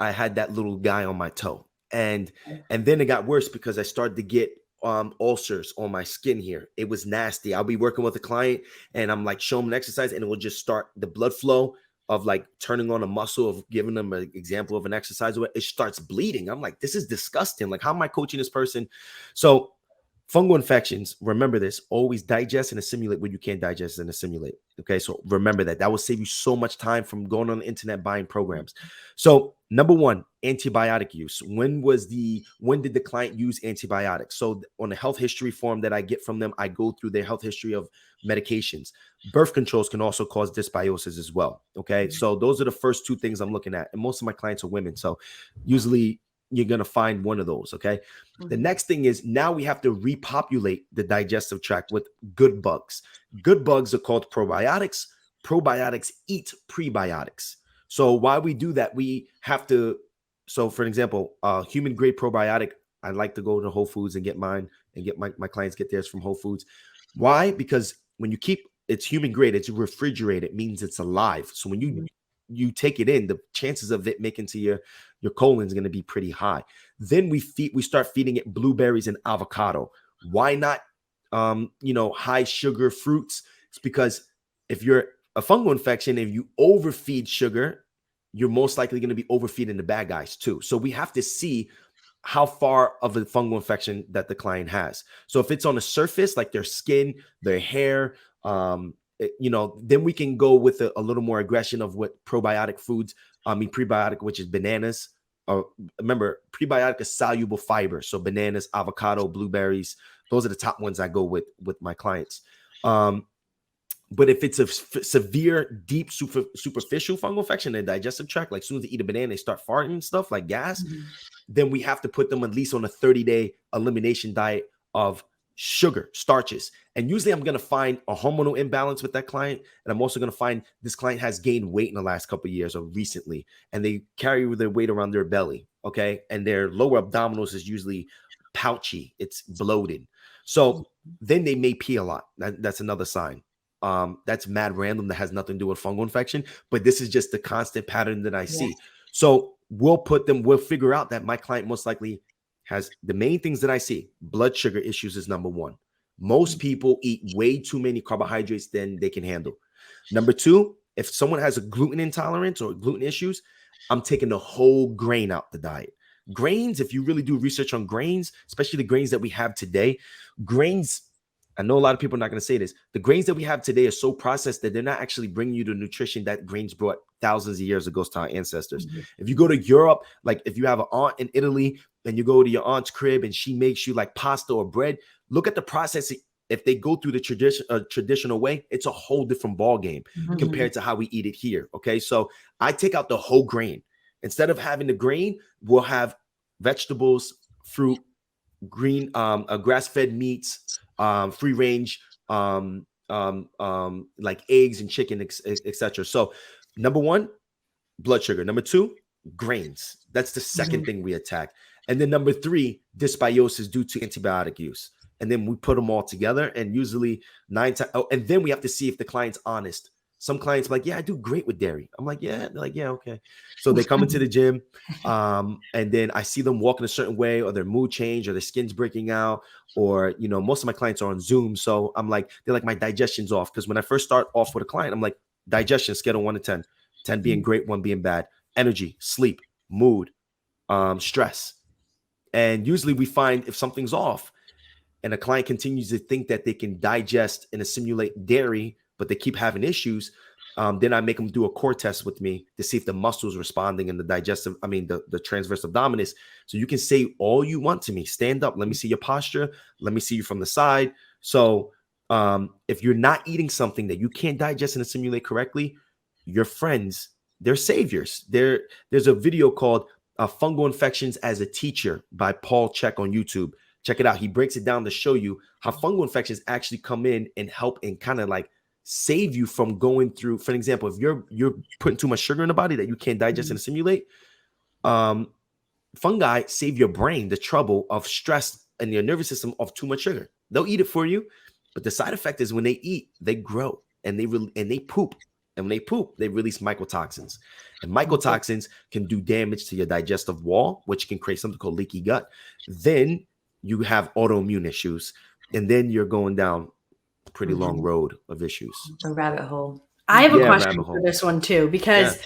had that little guy on my toe, and then it got worse because I started to get ulcers on my skin here. It was nasty. I'll be working with a client and I'm like, show them an exercise, and it will just start the blood flow of like turning on a muscle, of giving them an example of an exercise where it starts bleeding. I'm like, this is disgusting. Like, how am I coaching this person? So fungal infections, remember this, always digest and assimilate what you can't digest and assimilate. Okay, so remember that. That will save you so much time from going on the internet buying programs. So number one, antibiotic use. When did the client use antibiotics? So on the health history form that I get from them, I go through their health history of medications. Birth controls can also cause dysbiosis as well. Okay, so those are the first two things I'm looking at. And most of my clients are women, so usually you're going to find one of those. Okay. The next thing is, now we have to repopulate the digestive tract with good bugs. Good bugs are called probiotics. Probiotics eat prebiotics. So why we do that, we have to, so for example, human grade probiotic, I like to go to Whole Foods and get mine, and get my clients get theirs from Whole Foods. Why? Because when you keep, it's human grade, it's refrigerated, means it's alive. So when you take it in, the chances of it making to your colon is going to be pretty high. Then we start feeding it blueberries and avocado. Why not high sugar fruits? It's because if you're a fungal infection, if you overfeed sugar, you're most likely going to be overfeeding the bad guys too. So we have to see how far of a fungal infection that the client has. So if it's on the surface, like their skin, their hair, then we can go with a little more aggression of what probiotic foods. Prebiotic, which is bananas. Remember, prebiotic is soluble fiber. So bananas, avocado, blueberries, those are the top ones I go with my clients. But if it's a severe, deep, superficial fungal infection in the digestive tract, like as soon as they eat a banana, they start farting and stuff like gas, then we have to put them at least on a 30-day elimination diet of sugar, starches. And usually I'm going to find a hormonal imbalance with that client. And I'm also going to find this client has gained weight in the last couple of years or recently, and they carry their weight around their belly. Okay. And their lower abdominals is usually pouchy. It's bloated. So then they may pee a lot. That's another sign. That's mad random. That has nothing to do with fungal infection, but this is just the constant pattern that I see. So we'll figure out that my client most likely has the main things that I see. Blood sugar issues is number one. Most people eat way too many carbohydrates than they can handle. Number two, if someone has a gluten intolerance or gluten issues, I'm taking the whole grain out the diet. Grains, if you really do research on grains, especially the grains that we have today, grains, I know a lot of people are not going to say this. The grains that we have today are so processed that they're not actually bringing you the nutrition that grains brought thousands of years ago to our ancestors. If you go to Europe, like if you have an aunt in Italy and you go to your aunt's crib and she makes you like pasta or bread, look at the process. If they go through the traditional way, it's a whole different ball game compared to how we eat it here. Okay, so I take out the whole grain. Instead of having the grain, we'll have vegetables, fruit, green, grass-fed meats, free range, like eggs and chicken, etc. So number one, blood sugar. Number two, grains. That's the second thing we attack. And then number three, dysbiosis due to antibiotic use. And then we put them all together, and usually and then we have to see if the client's honest. Some clients are like, yeah, I do great with dairy. I'm like, yeah. They're like, yeah, okay. So they come into the gym, and then I see them walking a certain way, or their mood change, or their skin's breaking out, or most of my clients are on Zoom. So I'm like, they're like, my digestion's off. Because when I first start off with a client, I'm like, digestion scale of 1 to 10, 10 being great, 1 being bad, energy, sleep, mood, stress. And usually we find if something's off and a client continues to think that they can digest and assimilate dairy, but they keep having issues, then I make them do a core test with me to see if the muscles responding in the the transverse abdominis. So you can say all you want to me. Stand up. Let me see your posture. Let me see you from the side. So if you're not eating something that you can't digest and assimilate correctly, your friends, they're saviors. There's a video called Fungal Infections as a Teacher by Paul Check on YouTube. Check it out. He breaks it down to show you how fungal infections actually come in and help and kind of like save you from going through. For example, if you're putting too much sugar in the body that you can't digest and assimilate, fungi save your brain the trouble of stress and your nervous system of too much sugar. They'll eat it for you, but the side effect is when they eat, they grow and they poop. And when they poop, they release mycotoxins. And mycotoxins can do damage to your digestive wall, which can create something called leaky gut. Then you have autoimmune issues, and then you're going down a pretty long road of issues. A rabbit hole. I have a question for this one too, because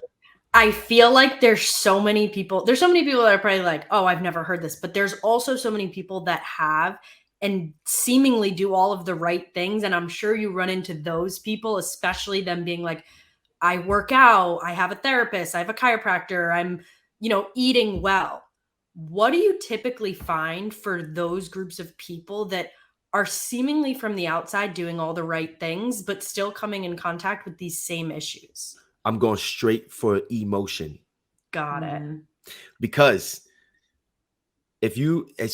I feel like there's so many people that are probably like, oh, I've never heard this, but there's also so many people that have and seemingly do all of the right things. And I'm sure you run into those people, especially them being like, I work out, I have a therapist, I have a chiropractor, I'm, eating well. What do you typically find for those groups of people that are seemingly from the outside doing all the right things, but still coming in contact with these same issues? I'm going straight for emotion. Got it. Because as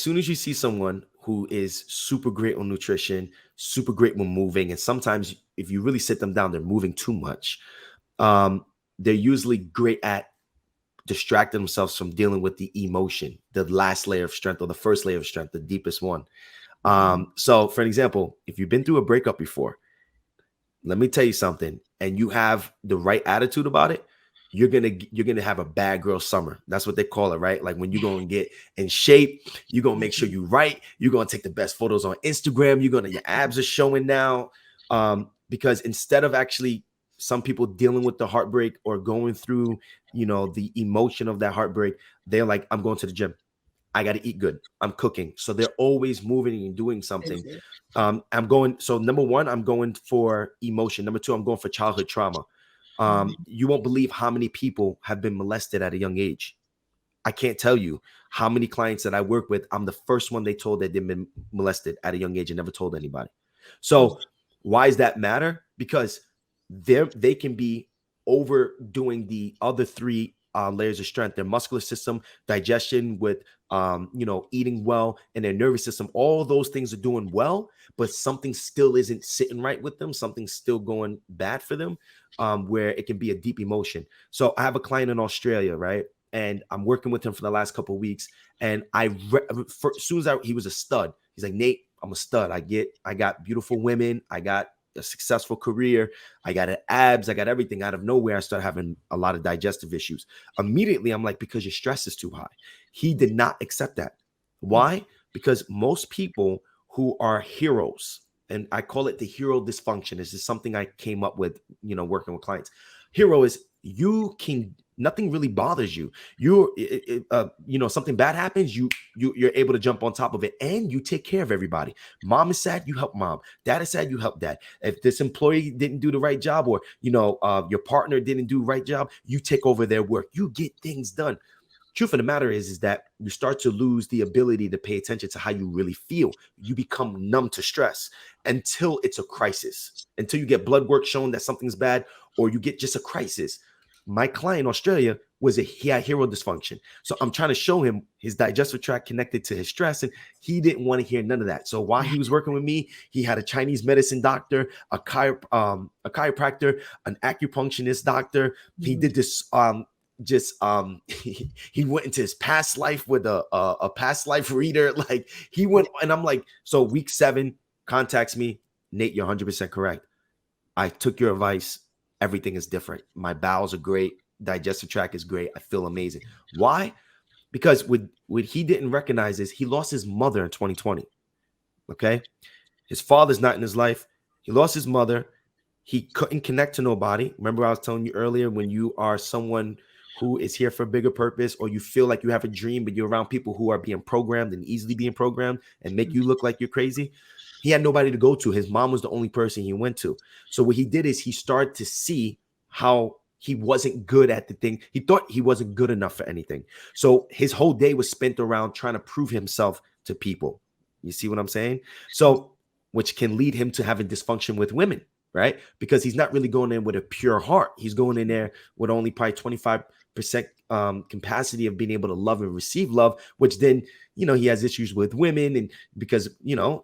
soon as you see someone who is super great on nutrition, super great when moving, and sometimes if you really sit them down, they're moving too much. They're usually great at distracting themselves from dealing with the emotion, the last layer of strength or the first layer of strength, the deepest one. So for an example, if you've been through a breakup before, let me tell you something, and you have the right attitude about it, you're gonna have a bad girl summer. That's what they call it, right? Like when you're gonna get in shape, you're gonna make sure you right, you're gonna take the best photos on Instagram, your abs are showing now. Because instead of actually some people dealing with the heartbreak or going through, the emotion of that heartbreak, they're like, I'm going to the gym. I got to eat good. I'm cooking. So they're always moving and doing something. So number one, I'm going for emotion. Number two, I'm going for childhood trauma. You won't believe how many people have been molested at a young age. I can't tell you how many clients that I work with, I'm the first one they told that they've been molested at a young age and never told anybody. So why does that matter? Because they can be overdoing the other 3 layers of strength, their muscular system, digestion with, eating well, and their nervous system. All those things are doing well, but something still isn't sitting right with them. Something's still going bad for them, where it can be a deep emotion. So I have a client in Australia, right? And I'm working with him for the last couple of weeks. And as soon as he was a stud, he's like, Nate, I'm a stud. I got beautiful women. I got a successful career. I got abs. I got everything. Out of nowhere, I started having a lot of digestive issues. Immediately, I'm like, because your stress is too high. He did not accept that. Why? Because most people who are heroes, and I call it the hero dysfunction. This is something I came up with, working with clients. Hero is nothing really bothers you. Something bad happens, you're able to jump on top of it, and you take care of everybody. Mom is sad, you help mom. Dad is sad, you help dad. If this employee didn't do the right job, or your partner didn't do the right job, you take over their work. You get things done. Truth of the matter is that you start to lose the ability to pay attention to how you really feel. You become numb to stress until it's a crisis, until you get blood work showing that something's bad, or you get just a crisis. My client in Australia he had hero dysfunction. So I'm trying to show him his digestive tract connected to his stress, and he didn't want to hear none of that. So while he was working with me, he had a Chinese medicine doctor, a chiropractor, an acupuncturist doctor. He did this, he went into his past life with a past life reader. Like he went, and I'm like, so week 7 contacts me, Nate, you're 100% correct. I took your advice. everything is different. My bowels are great. Digestive tract is great. I feel amazing. Why? Because what he didn't recognize is he lost his mother in 2020. Okay. His father's not in his life. He lost his mother. He couldn't connect to nobody. Remember, I was telling you earlier, when you are someone who is here for a bigger purpose, or you feel like you have a dream, but you're around people who are being programmed and easily being programmed and make you look like you're crazy. He had nobody to go to. His mom was the only person he went to. So what he did is he started to see how he wasn't good at the thing. He thought he wasn't good enough for anything. So his whole day was spent around trying to prove himself to people. You see what I'm saying? So, which can lead him to having dysfunction with women, right? Because he's not really going in with a pure heart. He's going in there with only probably 25% capacity of being able to love and receive love, which then, he has issues with women. And because,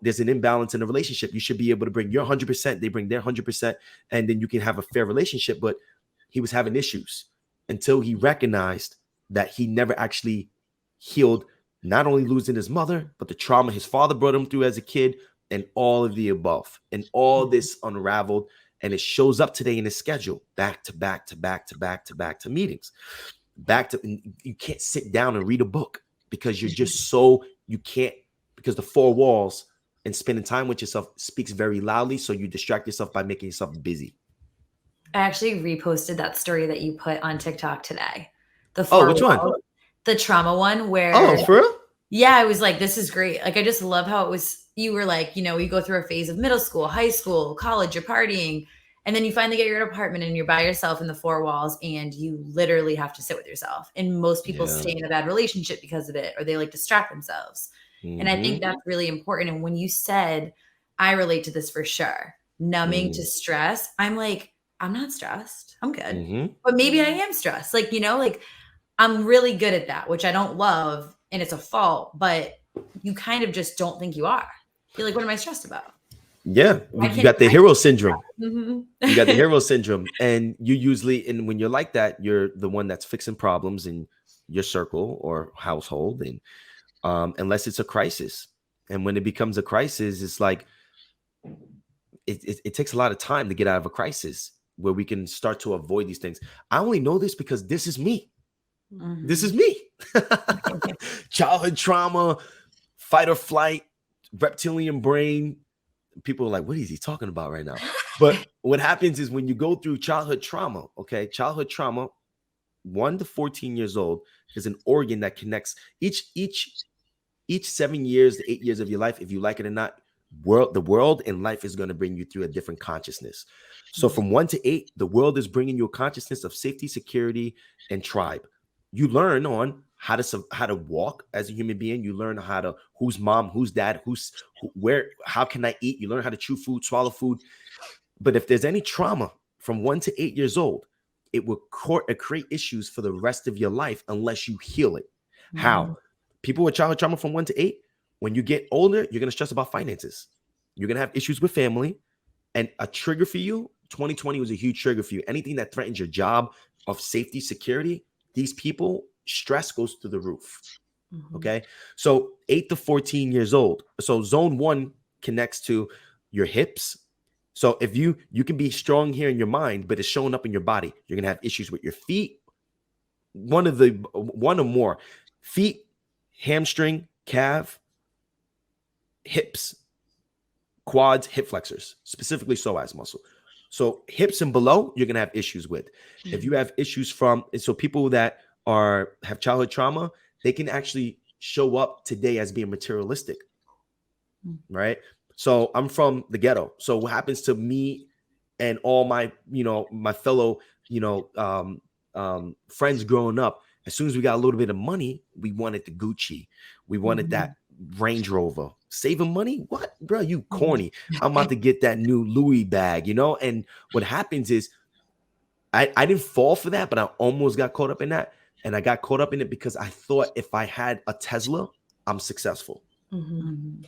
there's an imbalance in a relationship, you should be able to bring your 100%, they bring their 100%, and then you can have a fair relationship. But he was having issues until he recognized that he never actually healed, not only losing his mother, but the trauma his father brought him through as a kid, and all of the above, and all this unraveled. And it shows up today in his schedule, back to back to back to back to back to meetings, you can't sit down and read a book because you're just you can't, because the four walls and spending time with yourself speaks very loudly. So you distract yourself by making yourself busy. I actually reposted that story that you put on TikTok today. Which one? The trauma one where. Oh, for real? Yeah, I was like, this is great. Like, I just love how it was. You were like, you go through a phase of middle school, high school, college, you're partying. And then you finally get your apartment and you're by yourself in the four walls and you literally have to sit with yourself. And most people stay in a bad relationship because of it, or they like distract themselves. Mm-hmm. And I think that's really important. And when you said, I relate to this for sure, numbing to stress, I'm like, I'm not stressed. I'm good. Mm-hmm. But maybe I am stressed. Like, I'm really good at that, which I don't love. And it's a fault, but you kind of just don't think you are. You're like, what am I stressed about? Yeah, you got the hero syndrome. Mm-hmm. You got the hero syndrome. And you usually, and when you're like that, you're the one that's fixing problems in your circle or household. And unless it's a crisis. And when it becomes a crisis, it's like, it takes a lot of time to get out of a crisis where we can start to avoid these things. I only know this because this is me. Mm-hmm. This is me. Childhood trauma, fight or flight, reptilian brain. People are like, what is he talking about right now? But what happens is when you go through childhood trauma, 1 to 14 years old, is an organ that connects each 7 years to 8 years of your life. If you like it or not, the world and life is going to bring you through a different consciousness. So from 1 to 8, the world is bringing you a consciousness of safety, security, and tribe. You learn on how to walk as a human being. You learn who's mom, who's dad, where, how can I eat? You learn how to chew food, swallow food. But if there's any trauma from 1 to 8 years old, it will create issues for the rest of your life unless you heal it. Mm-hmm. How? People with childhood trauma from 1 to 8, when you get older, you're going to stress about finances. You're going to have issues with family. And a trigger for you, 2020 was a huge trigger for you. Anything that threatens your job of safety, security, these people, stress goes through the roof. Mm-hmm. Okay. So 8 to 14 years old. So zone 1 connects to your hips. So if you can be strong here in your mind, but it's showing up in your body, you're going to have issues with your feet. One or more: feet, hamstring, calf, hips, quads, hip flexors, specifically psoas muscle. So hips and below, you're going to have issues with. Mm-hmm. If you have issues so people that have childhood trauma, they can actually show up today as being materialistic, right? So I'm from the ghetto. So what happens to me and all my, my fellow, friends growing up, as soon as we got a little bit of money, we wanted the Gucci. We wanted that Range Rover. Saving money? What, bro? You corny. I'm about to get that new Louis bag, And what happens is I didn't fall for that, but I almost got caught up in that. And I got caught up in it because I thought if I had a Tesla, I'm successful. Mm-hmm.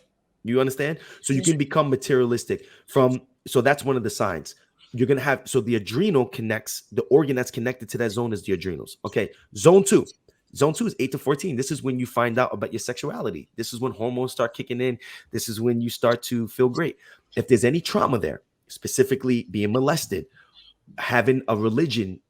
You understand? So you can become materialistic so that's one of the signs. You're going to have, so the adrenal connects, the organ that's connected to that zone is the adrenals. Okay. Zone 2 is 8 to 14. This is when you find out about your sexuality. This is when hormones start kicking in. This is when you start to feel great. If there's any trauma there, specifically being molested, having a religion,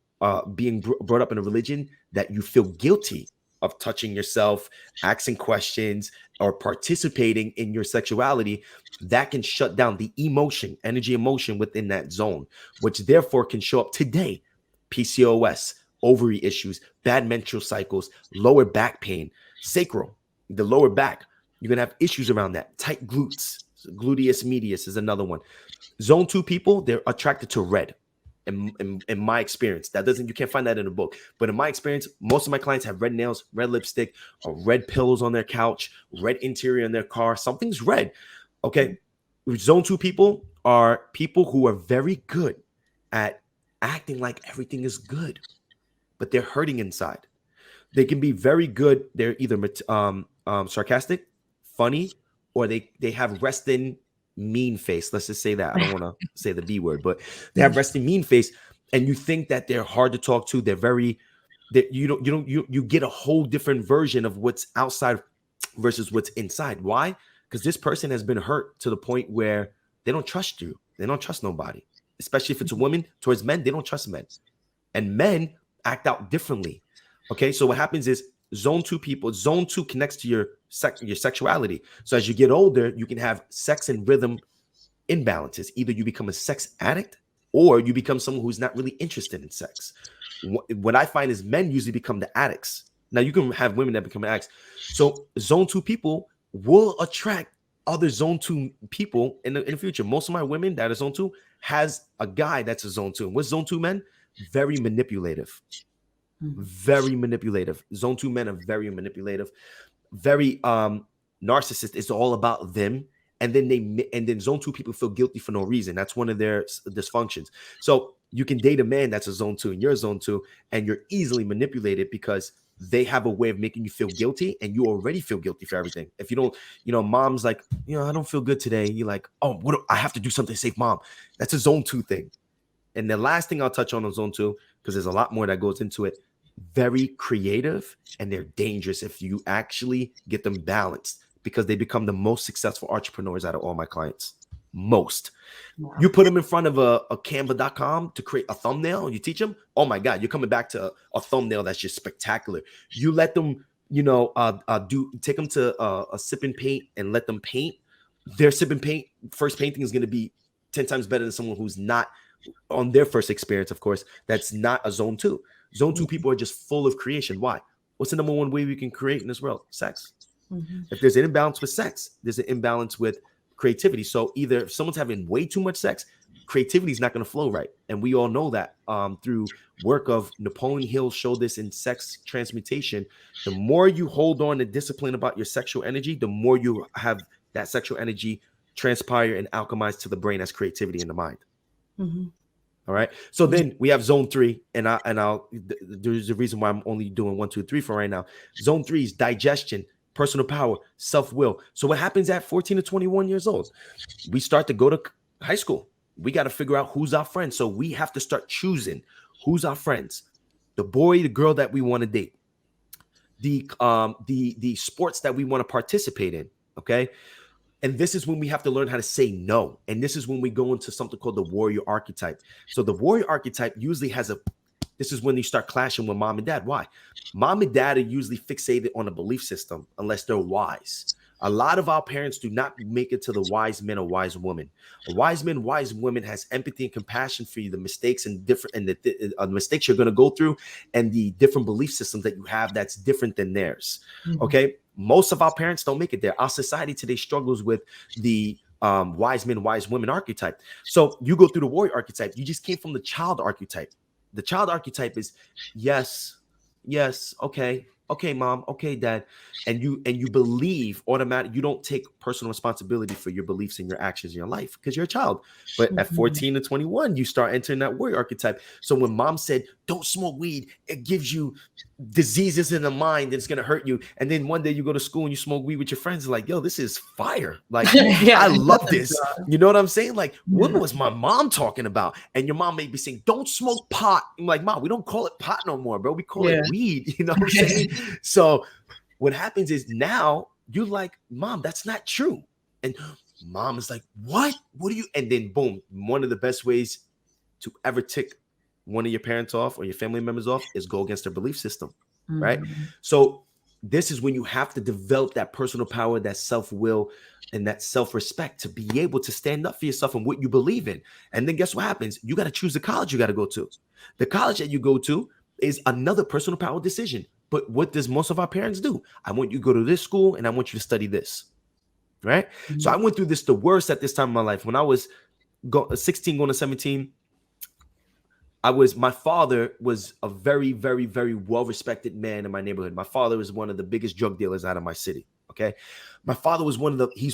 being brought up in a religion that you feel guilty of touching yourself, asking questions, or participating in your sexuality, that can shut down the emotion, energy, emotion within that zone, which therefore can show up today. PCOS, ovary issues, bad menstrual cycles, lower back pain, sacral, the lower back. You're going to have issues around that. Tight glutes, gluteus medius is another one. Zone 2 people, they're attracted to red. In my experience, you can't find that in a book, but in my experience, most of my clients have red nails, red lipstick, or red pillows on their couch, red interior in their car. Something's red. Okay. Zone 2 people are people who are very good at acting like everything is good, but they're hurting inside. They can be very good. They're either sarcastic, funny, or they have resting mean face. Let's just say that. I don't want to say the B word, but they have resting mean face, and you think that they're hard to talk to. They're very that you get a whole different version of what's outside versus what's inside. Why? Because this person has been hurt to the point where they don't trust you. They don't trust nobody, especially if it's a woman. Towards men, they don't trust men, and men act out differently. Okay, so what happens is zone 2 people, zone 2 connects to your sexuality. So as you get older, you can have sex and rhythm imbalances. Either you become a sex addict or you become someone who's not really interested in sex. What I find is men usually become the addicts. Now you can have women that become addicts. So zone 2 people will attract other zone 2 people in the future. Most of my women that are zone 2 has a guy that's a zone 2. And what's zone 2 men? Very manipulative. Very manipulative. Zone 2 men are very manipulative, very narcissist. It's all about them, and then zone 2 people feel guilty for no reason. That's one of their dysfunctions. So you can date a man that's a zone 2 and you're a zone 2, and you're easily manipulated because they have a way of making you feel guilty, and you already feel guilty for everything. If you don't, mom's like, I don't feel good today. You're like, oh, what? I have to do something to save mom. That's a zone 2 thing. And the last thing I'll touch on zone 2, because there's a lot more that goes into it. Very creative, and they're dangerous if you actually get them balanced, because they become the most successful entrepreneurs out of all my clients. Most. Wow. You put them in front of a canva.com to create a thumbnail and you teach them, oh my God, you're coming back to a thumbnail that's just spectacular. You let them, take them to a sip and paint and let them paint. Their sip and paint first painting is going to be 10 times better than someone who's not on their first experience, of course, that's not a zone 2. Zone 2 people are just full of creation. Why? What's the number one way we can create in this world? Sex. Mm-hmm. If there's an imbalance with sex, there's an imbalance with creativity. So either if someone's having way too much sex, creativity is not going to flow right. And we all know that through work of Napoleon Hill showed this in Sex Transmutation. The more you hold on to discipline about your sexual energy, the more you have that sexual energy transpire and alchemize to the brain as creativity in the mind. Mm-hmm. All right. So then we have zone 3, and there's a reason why I'm only doing 1, 2, 3 for right now. Zone 3 is digestion, personal power, self-will. So what happens at 14 to 21 years old? We start to go to high school. We got to figure out who's our friends. So we have to start choosing who's our friends, the boy, the girl that we want to date, the sports that we want to participate in. Okay. And this is when we have to learn how to say no. And this is when we go into something called the warrior archetype. So the warrior archetype usually this is when you start clashing with mom and dad. Why? Mom and dad are usually fixated on a belief system unless they're wise. A lot of our parents do not make it to the wise men or wise woman. A wise man, wise woman has empathy and compassion for you, the mistakes and the mistakes you're going to go through, and the different belief systems that you have that's different than theirs. Mm-hmm. Okay. Most of our parents don't make it there. Our society today struggles with the wise men, wise women archetype. So you go through the warrior archetype. You just came from the child archetype. The child archetype is yes, okay, mom, okay, dad, and you believe automatically. You don't take personal responsibility for your beliefs and your actions in your life because you're a child. But at 14 to 21, you start entering that warrior archetype. So when mom said, "Don't smoke weed," it gives you diseases in the mind, and it's gonna hurt you. And then one day you go to school and you smoke weed with your friends, like, yo, this is fire. Like, yeah, I love this. You know what I'm saying? Like, what was my mom talking about? And your mom may be saying, "Don't smoke pot." I'm like, Mom, we don't call it pot no more, bro. We call it weed. You know what I'm saying? So what happens is now you're like, Mom, that's not true. And mom is like, what do you? And then boom, one of the best ways to ever tick one of your parents off or your family members off is go against their belief system, right? Mm-hmm. So this is when you have to develop that personal power, that self-will, and that self-respect to be able to stand up for yourself and what you believe in. And then guess what happens? You got to choose the college you got to go to. The college that you go to is another personal power decision. But what does most of our parents do? I want you to go to this school and I want you to study this, right? Mm-hmm. So I went through this the worst at this time in my life. When I was 16 going to 17, my father was a very, very, very well-respected man in my neighborhood. My father was one of the biggest drug dealers out of my city. Okay. My father was he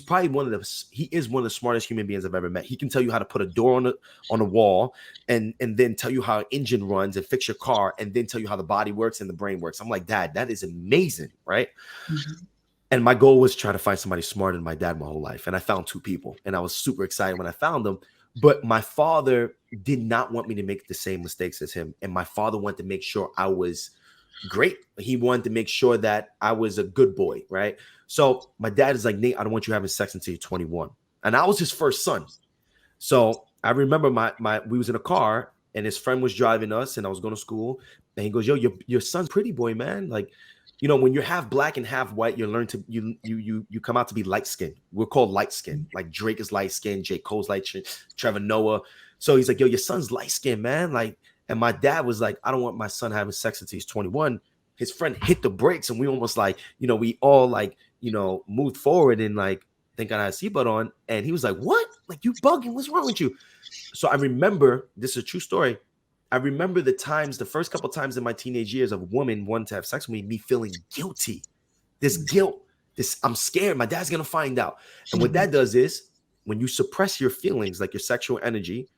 is one of the smartest human beings I've ever met. He can tell you how to put a door on a wall and then tell you how an engine runs and fix your car and then tell you how the body works and the brain works. I'm like, Dad, that is amazing. Right. Mm-hmm. And my goal was to try to find somebody smarter than my dad my whole life. And I found two people and I was super excited when I found them. But my father did not want me to make the same mistakes as him. And my father wanted to make sure I was great. He wanted to make sure that I was a good boy, right? So my dad is like, Nate, I don't want you having sex until you're 21. And I was his first son. So I remember we was in a car and his friend was driving us and I was going to school. And he goes, yo, your son's pretty boy, man. Like, you know, when you're half black and half white, you come out to be light skinned. We're called light skinned. Like Drake is light skinned, J. Cole's light skinned, Trevor Noah. So he's like, yo, your son's light skinned, man. Like, and my dad was like, I don't want my son having sex until he's 21. His friend hit the brakes and we almost like, you know, we all like, you know, moved forward and like thinking I had a seatbelt on. And he was like, what? Like, you bugging? What's wrong with you? So I remember, this is a true story. I remember the first couple of times in my teenage years of a woman wanting to have sex with me feeling guilty. This guilt, I'm scared. My dad's going to find out. And what that does is when you suppress your feelings, like your sexual energy,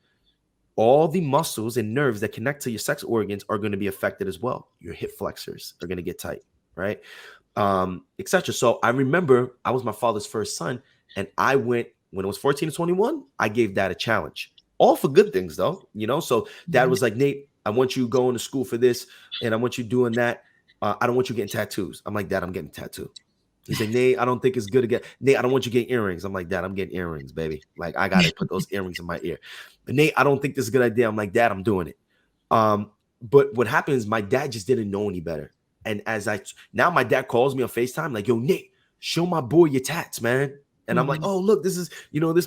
all the muscles and nerves that connect to your sex organs are going to be affected as well. Your hip flexors are going to get tight, right? Etc. So I remember I was my father's first son. And I went, when I was 14 to 21, I gave Dad a challenge. All for good things, though, you know. So Dad was like, Nate, I want you going to school for this, and I want you doing that. I don't want you getting tattoos. I'm like, Dad, I'm getting a tattoo. He's like, Nate, I don't think it's good to get. Nate, I don't want you getting earrings. I'm like, Dad, I'm getting earrings, baby. Like, I gotta put those earrings in my ear. But Nate, I don't think this is a good idea. I'm like, Dad, I'm doing it. But what happens? My dad just didn't know any better. And now my dad calls me on FaceTime, like, yo, Nate, show my boy your tats, man. And I'm like, oh, look, this is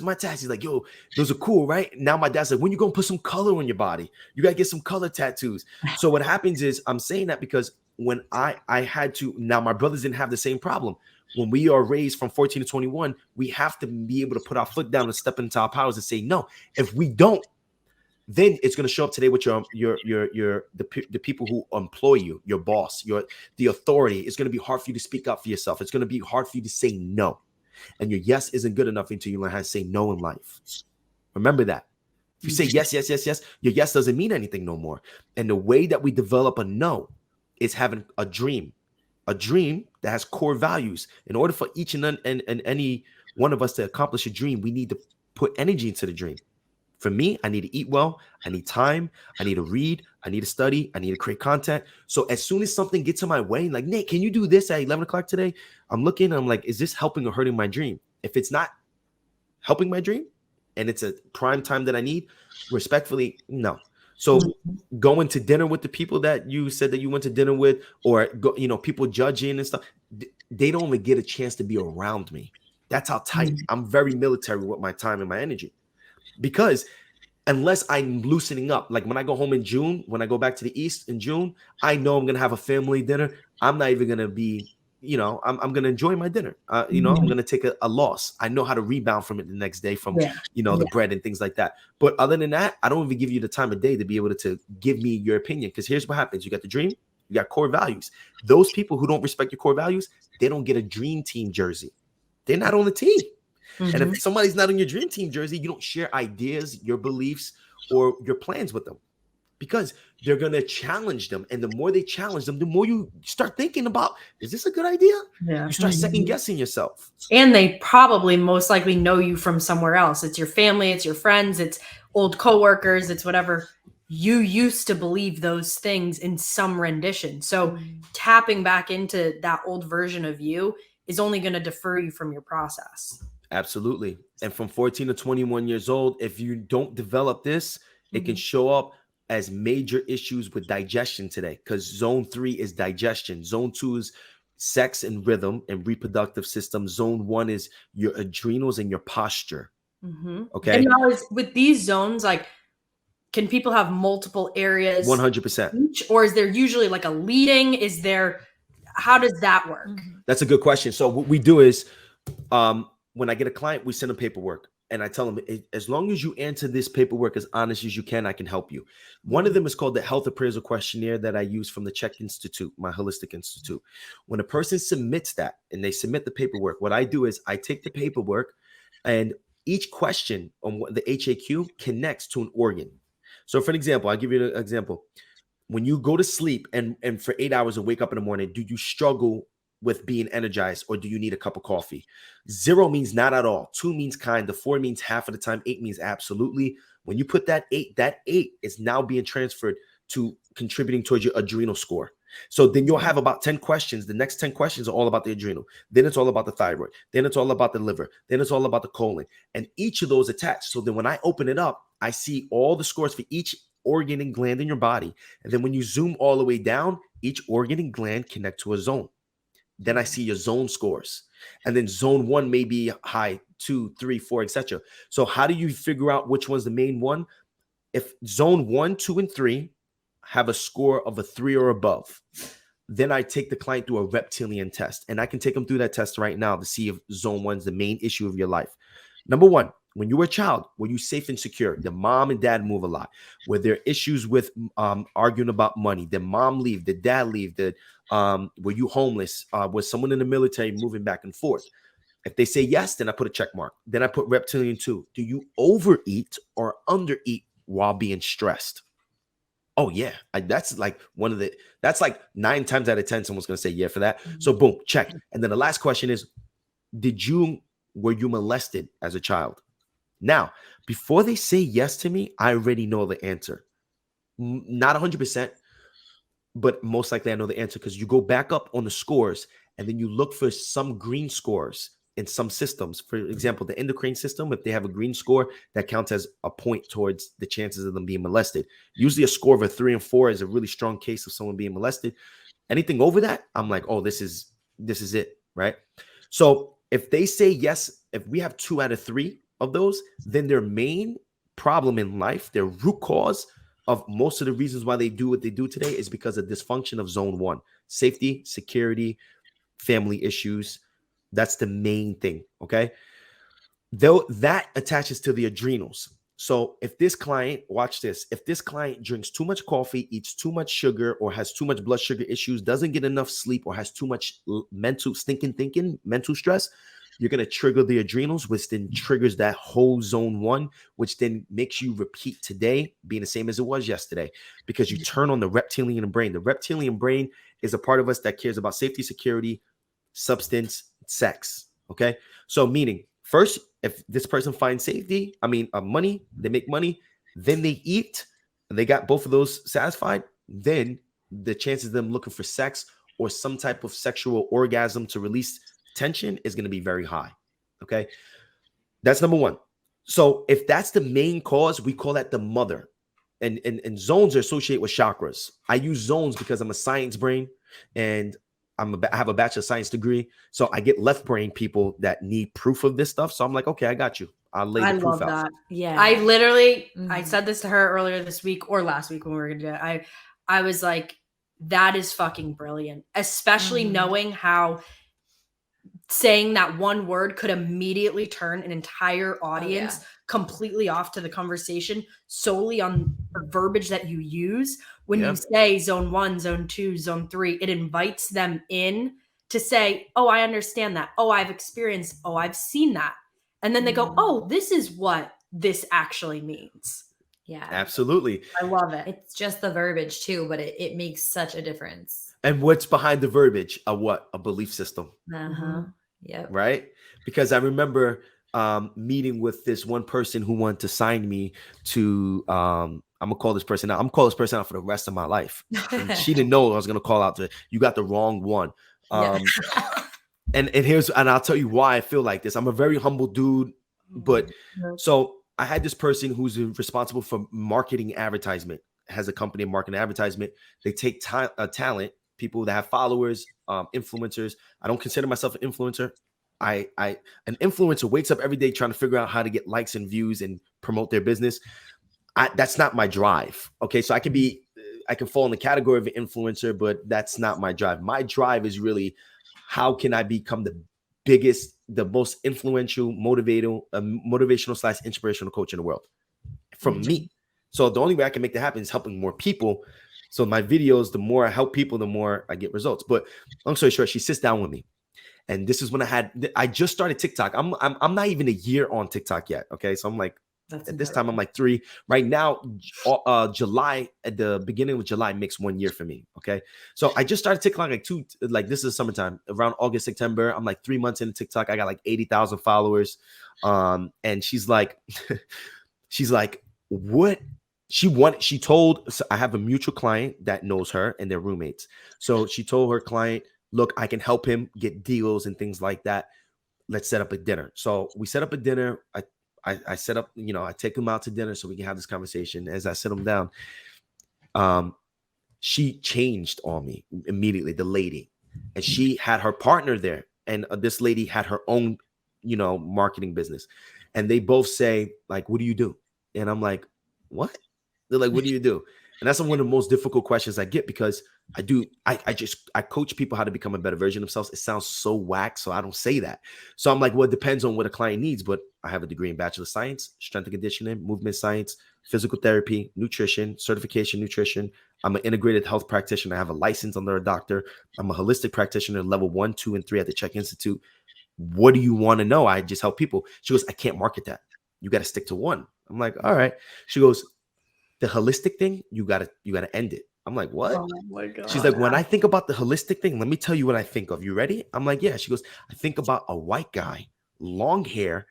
my tats. He's like, yo, those are cool, right? Now my dad's like, when you going to put some color on your body? You got to get some color tattoos. So what happens is I'm saying that because when I had to, now my brothers didn't have the same problem. When we are raised from 14 to 21, we have to be able to put our foot down and step into our powers and say, no, if we don't, then it's going to show up today with the people who employ you, your boss, the authority. It's going to be hard for you to speak up for yourself. It's going to be hard for you to say no. And your yes isn't good enough until you learn how to say no in life. Remember that. If you say yes, yes, yes, yes, your yes doesn't mean anything no more. And the way that we develop a no is having a dream that has core values. In order for each and any one of us to accomplish a dream, we need to put energy into the dream. For me, I need to eat well. I need time. I need to read. I need to study. I need to create content. So as soon as something gets in my way, like, Nate, can you do this at 11 o'clock today? I'm looking, I'm like, is this helping or hurting my dream? If it's not helping my dream and it's a prime time that I need, respectfully, no. So going to dinner with the people that you said that you went to dinner with, or people judging and stuff, they don't even get a chance to be around me. That's how tight. I'm very military with my time and my energy. Because unless I'm loosening up, like when I go home in June, when I go back to the East in June, I know I'm going to have a family dinner. I'm not even going to be, I'm going to enjoy my dinner. I'm going to take a loss. I know how to rebound from it the next day from, the bread and things like that. But other than that, I don't even give you the time of day to be able to give me your opinion. Because here's what happens. You got the dream, you got core values. Those people who don't respect your core values, they don't get a dream team jersey. They're not on the team. And if somebody's not on your dream team jersey, you don't share ideas, your beliefs, or your plans with them, because they're going to challenge them. And the more they challenge them, the more you start thinking about, is this a good idea? Yeah. You start second guessing yourself. And they probably most likely know you from somewhere else. It's your family, it's your friends, it's old coworkers, it's whatever. You used to believe those things in some rendition. So tapping back into that old version of you is only going to defer you from your process. Absolutely. And from 14 to 21 years old, if you don't develop this, it can show up as major issues with digestion today, because zone 3 is digestion. Zone 2 is sex and rhythm and reproductive system. Zone 1 is your adrenals and your posture. Okay. And now with these zones, like, can people have multiple areas 100%. each, or is there usually like a leading? How does that work? That's a good question. So what we do is, when I get a client, we send them paperwork, and I tell them, as long as you answer this paperwork as honest as you can, I can help you. One of them is called the Health Appraisal Questionnaire that I use from the Czech Institute, my holistic institute. When a person submits that and they submit the paperwork, what I do is I take the paperwork, and each question on the HAQ connects to an organ. So for an example, I'll give you an example. When you go to sleep and for 8 hours and wake up in the morning, do you struggle with being energized, or do you need a cup of coffee? 0 means not at all. 2 means kind of. 4 means half of the time. 8 means absolutely. When you put that 8 is now being transferred to contributing towards your adrenal score. So then you'll have about 10 questions. The next 10 questions are all about the adrenal. Then it's all about the thyroid. Then it's all about the liver. Then it's all about the colon. And each of those attached. So then when I open it up, I see all the scores for each organ and gland in your body. And then when you zoom all the way down, each organ and gland connect to a zone. Then I see your zone scores. And then zone 1 may be high, 2, 3, 4, etc. So how do you figure out which one's the main one? If zone 1, 2, and 3 have a score of a 3 or above, then I take the client through a reptilian test. And I can take them through that test right now to see if zone 1 is the main issue of your life. Number 1, when you were a child, were you safe and secure? Did mom and dad move a lot? Were there issues with arguing about money? Did mom leave? Did dad leave? Were you homeless? Was someone in the military moving back and forth? If they say yes, then I put a check mark. Then I put reptilian 2. Do you overeat or undereat while being stressed? Oh yeah, that's like that's like 9 times out of 10 someone's gonna say yeah for that. So boom, check. And then the last question is, were you molested as a child? Now, before they say yes to me, I already know the answer. Not 100%, but most likely I know the answer, because you go back up on the scores and then you look for some green scores in some systems. For example, the endocrine system, if they have a green score, that counts as a point towards the chances of them being molested. Usually a score of a 3 and 4 is a really strong case of someone being molested. Anything over that, I'm like, oh, this is it, right? So if they say yes, if we have 2 out of 3 of those, then their main problem in life, their root cause of most of the reasons why they do what they do today, is because of dysfunction of zone 1. Safety, security, family issues. That's the main thing, okay? Though that attaches to the adrenals. So if this client, watch this, if this client drinks too much coffee, eats too much sugar, or has too much blood sugar issues, doesn't get enough sleep, or has too much mental stress, you're going to trigger the adrenals, which then triggers that whole zone 1, which then makes you repeat today being the same as it was yesterday, because you turn on the reptilian brain. The reptilian brain is a part of us that cares about safety, security, substance, sex. Okay. So meaning, first, if this person finds money, they make money, then they eat, and they got both of those satisfied, then the chances of them looking for sex or some type of sexual orgasm to release tension is going to be very high. Okay. That's number 1. So if that's the main cause, we call that the mother. And zones are associated with chakras. I use zones because I'm a science brain, and I have a bachelor of science degree. So I get left brain people that need proof of this stuff. So I'm like, okay, I got you. I'll lay the proof out. That. Yeah. I literally, I said this to her earlier this week or last week when we were going to do it. I was like, that is fucking brilliant, especially knowing how saying that one word could immediately turn an entire audience completely off to the conversation solely on the verbiage that you use. When you say zone 1, zone 2, zone 3, it invites them in to say, oh, I understand that. Oh, I've experienced, oh, I've seen that. And then they go, oh, this is what this actually means. Yeah, absolutely. I love it. It's just the verbiage too, but it makes such a difference. And what's behind the verbiage? A belief system. Yep. Right? Because I remember meeting with this one person who wanted to sign me to I'm gonna call this person out. I'm gonna call this person out for the rest of my life. And she didn't know I was gonna call out to, you got the wrong one. And I'll tell you why I feel like this. I'm a very humble dude, but so I had this person who's responsible for marketing advertisement. has a company of marketing advertisement. They take talent, people that have followers, influencers. I don't consider myself an influencer. An influencer wakes up every day trying to figure out how to get likes and views and promote their business. That's not my drive. Okay, so I can fall in the category of an influencer, but that's not my drive. My drive is really, how can I become the biggest, the most influential, motivational / inspirational coach in the world from me. So the only way I can make that happen is helping more people. So my videos, the more I help people, the more I get results. But long story short, she sits down with me. And this is when I just started TikTok. I'm not even a year on TikTok yet. Okay. So I'm like, at this time, I'm like 3. Right now, July, at the beginning of July makes 1 year for me. Okay. So I just started TikTok this is summertime, around August, September. I'm like 3 months into TikTok. I got like 80,000 followers. And she's like, what? She told, so I have a mutual client that knows her and they're roommates. So she told her client, look, I can help him get deals and things like that. Let's set up a dinner. So we set up a dinner. I set up, I take him out to dinner so we can have this conversation. As I sit him down, she changed on me immediately, the lady. And she had her partner there. And this lady had her own, marketing business. And they both say, like, what do you do? And I'm like, what? They're like, what do you do? And that's one of the most difficult questions I get, because I coach people how to become a better version of themselves. It sounds so whack, so I don't say that. So I'm like, well, it depends on what a client needs, but I have a degree in Bachelor of Science, Strength and Conditioning, Movement Science, Physical Therapy, Nutrition, Certification Nutrition. I'm an integrated health practitioner. I have a license under a doctor. I'm a holistic practitioner, level 1, 2, and 3 at the Czech Institute. What do you want to know? I just help people. She goes, I can't market that. You got to stick to one. I'm like, all right. She goes, the holistic thing, you gotta end it. I'm like, what? Oh my God. She's like, when I think about the holistic thing, let me tell you what I think of. You ready? I'm like, yeah. She goes, I think about a white guy, long hair,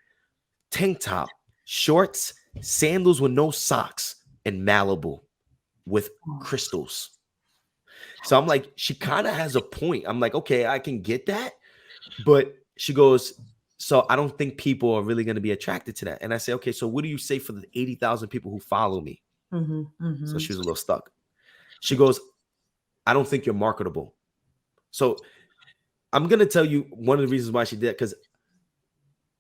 tank top, shorts, sandals with no socks, and Malibu with crystals. So I'm like, she kind of has a point. I'm like, okay, I can get that. But she goes, so I don't think people are really going to be attracted to that. And I say, okay, so what do you say for the 80,000 people who follow me? So she was a little stuck. She goes, I don't think you're marketable. So I'm going to tell you one of the reasons why she did, because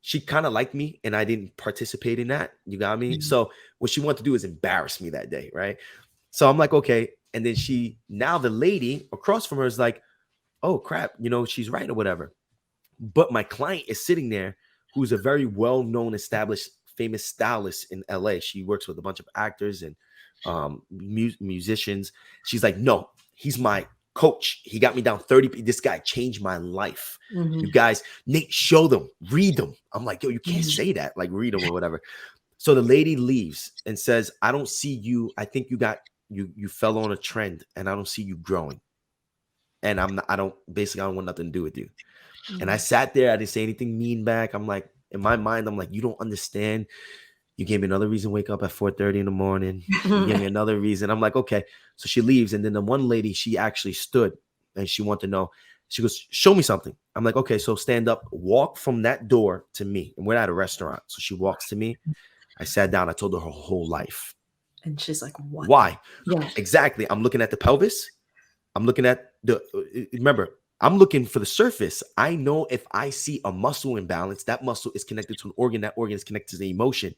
she kind of liked me and I didn't participate in that. You got me? So what she wanted to do is embarrass me that day, right? So I'm like, okay. And then now the lady across from her is like, oh crap, she's right or whatever. But my client is sitting there, who's a very well-known, established, famous stylist in LA. She works with a bunch of actors and musicians. She's like, no, he's my coach. He got me down 30. This guy changed my life. You guys, Nate, show them, read them. I'm like, yo, you can't say that, like read them or whatever. So the lady leaves and says, I don't see you. I think you fell on a trend and I don't see you growing. And I don't want nothing to do with you. And I sat there. I didn't say anything mean back. I'm like, in my mind, I'm like, you don't understand. You gave me another reason to wake up at 4:30 in the morning. You gave me another reason. I'm like, okay. So she leaves. And then the one lady, she actually stood and she wanted to know. She goes, show me something. I'm like, okay, so stand up, walk from that door to me. And we're at a restaurant. So she walks to me. I sat down. I told her whole life. And she's like, what? Why? Yeah. Exactly. I'm looking at the pelvis. I'm looking at remember, I'm looking for the surface. I know if I see a muscle imbalance, that muscle is connected to an organ. That organ is connected to the emotion.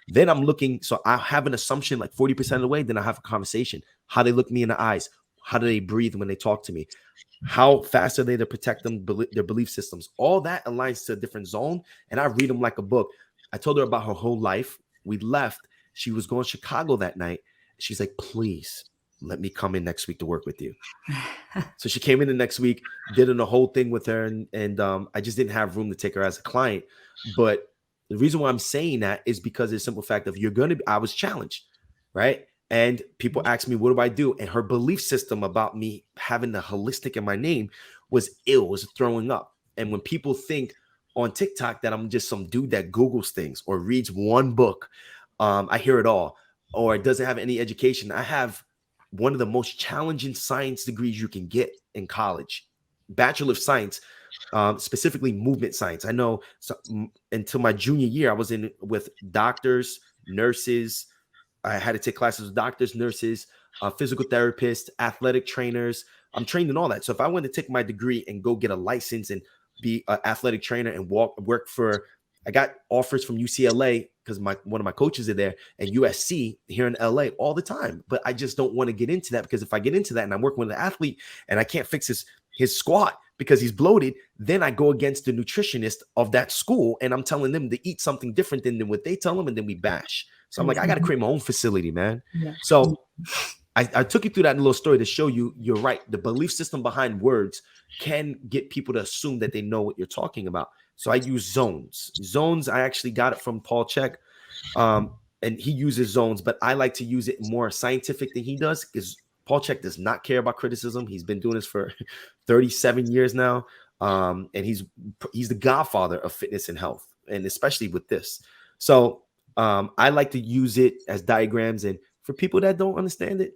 Then I'm looking. So I have an assumption like 40% of the way. Then I have a conversation. How they look me in the eyes. How do they breathe when they talk to me? How fast are they to protect their belief systems? All that aligns to a different zone. And I read them like a book. I told her about her whole life. We left. She was going to Chicago that night. She's like, please let me come in next week to work with you. So she came in the next week, did the whole thing with her. And I just didn't have room to take her as a client. But the reason why I'm saying that is because of the simple fact of I was challenged, right? And people asked me, what do I do? And her belief system about me having the holistic in my name was throwing up. And when people think on TikTok that I'm just some dude that Googles things or reads one book, I hear it all, or doesn't have any education. I have one of the most challenging science degrees you can get in college, Bachelor of Science, specifically movement science. I know until my junior year, I was in with doctors, nurses, I had to take classes with doctors, nurses, physical therapists, athletic trainers. I'm trained in all that. So if I went to take my degree and go get a license and be an athletic trainer and work for, I got offers from UCLA because one of my coaches are there, and USC here in LA all the time. But I just don't want to get into that, because if I get into that and I'm working with an athlete and I can't fix his squat because he's bloated, then I go against the nutritionist of that school and I'm telling them to eat something different than what they tell them, and then we bash. So I'm like, I got to create my own facility, man. Yeah. So I took you through that little story to show you, you're right. The belief system behind words can get people to assume that they know what you're talking about. So I use zones. Zones, I actually got it from Paul Chek, and he uses zones, but I like to use it more scientific than he does, because Paul Chek does not care about criticism. He's been doing this for 37 years now, and he's the godfather of fitness and health, and especially with this. So I like to use it as diagrams, and for people that don't understand it,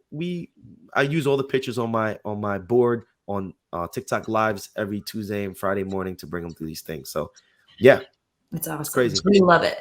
I use all the pictures on my board on TikTok lives every Tuesday and Friday morning to bring them through these things. So yeah, it's awesome. it's crazy. We love it.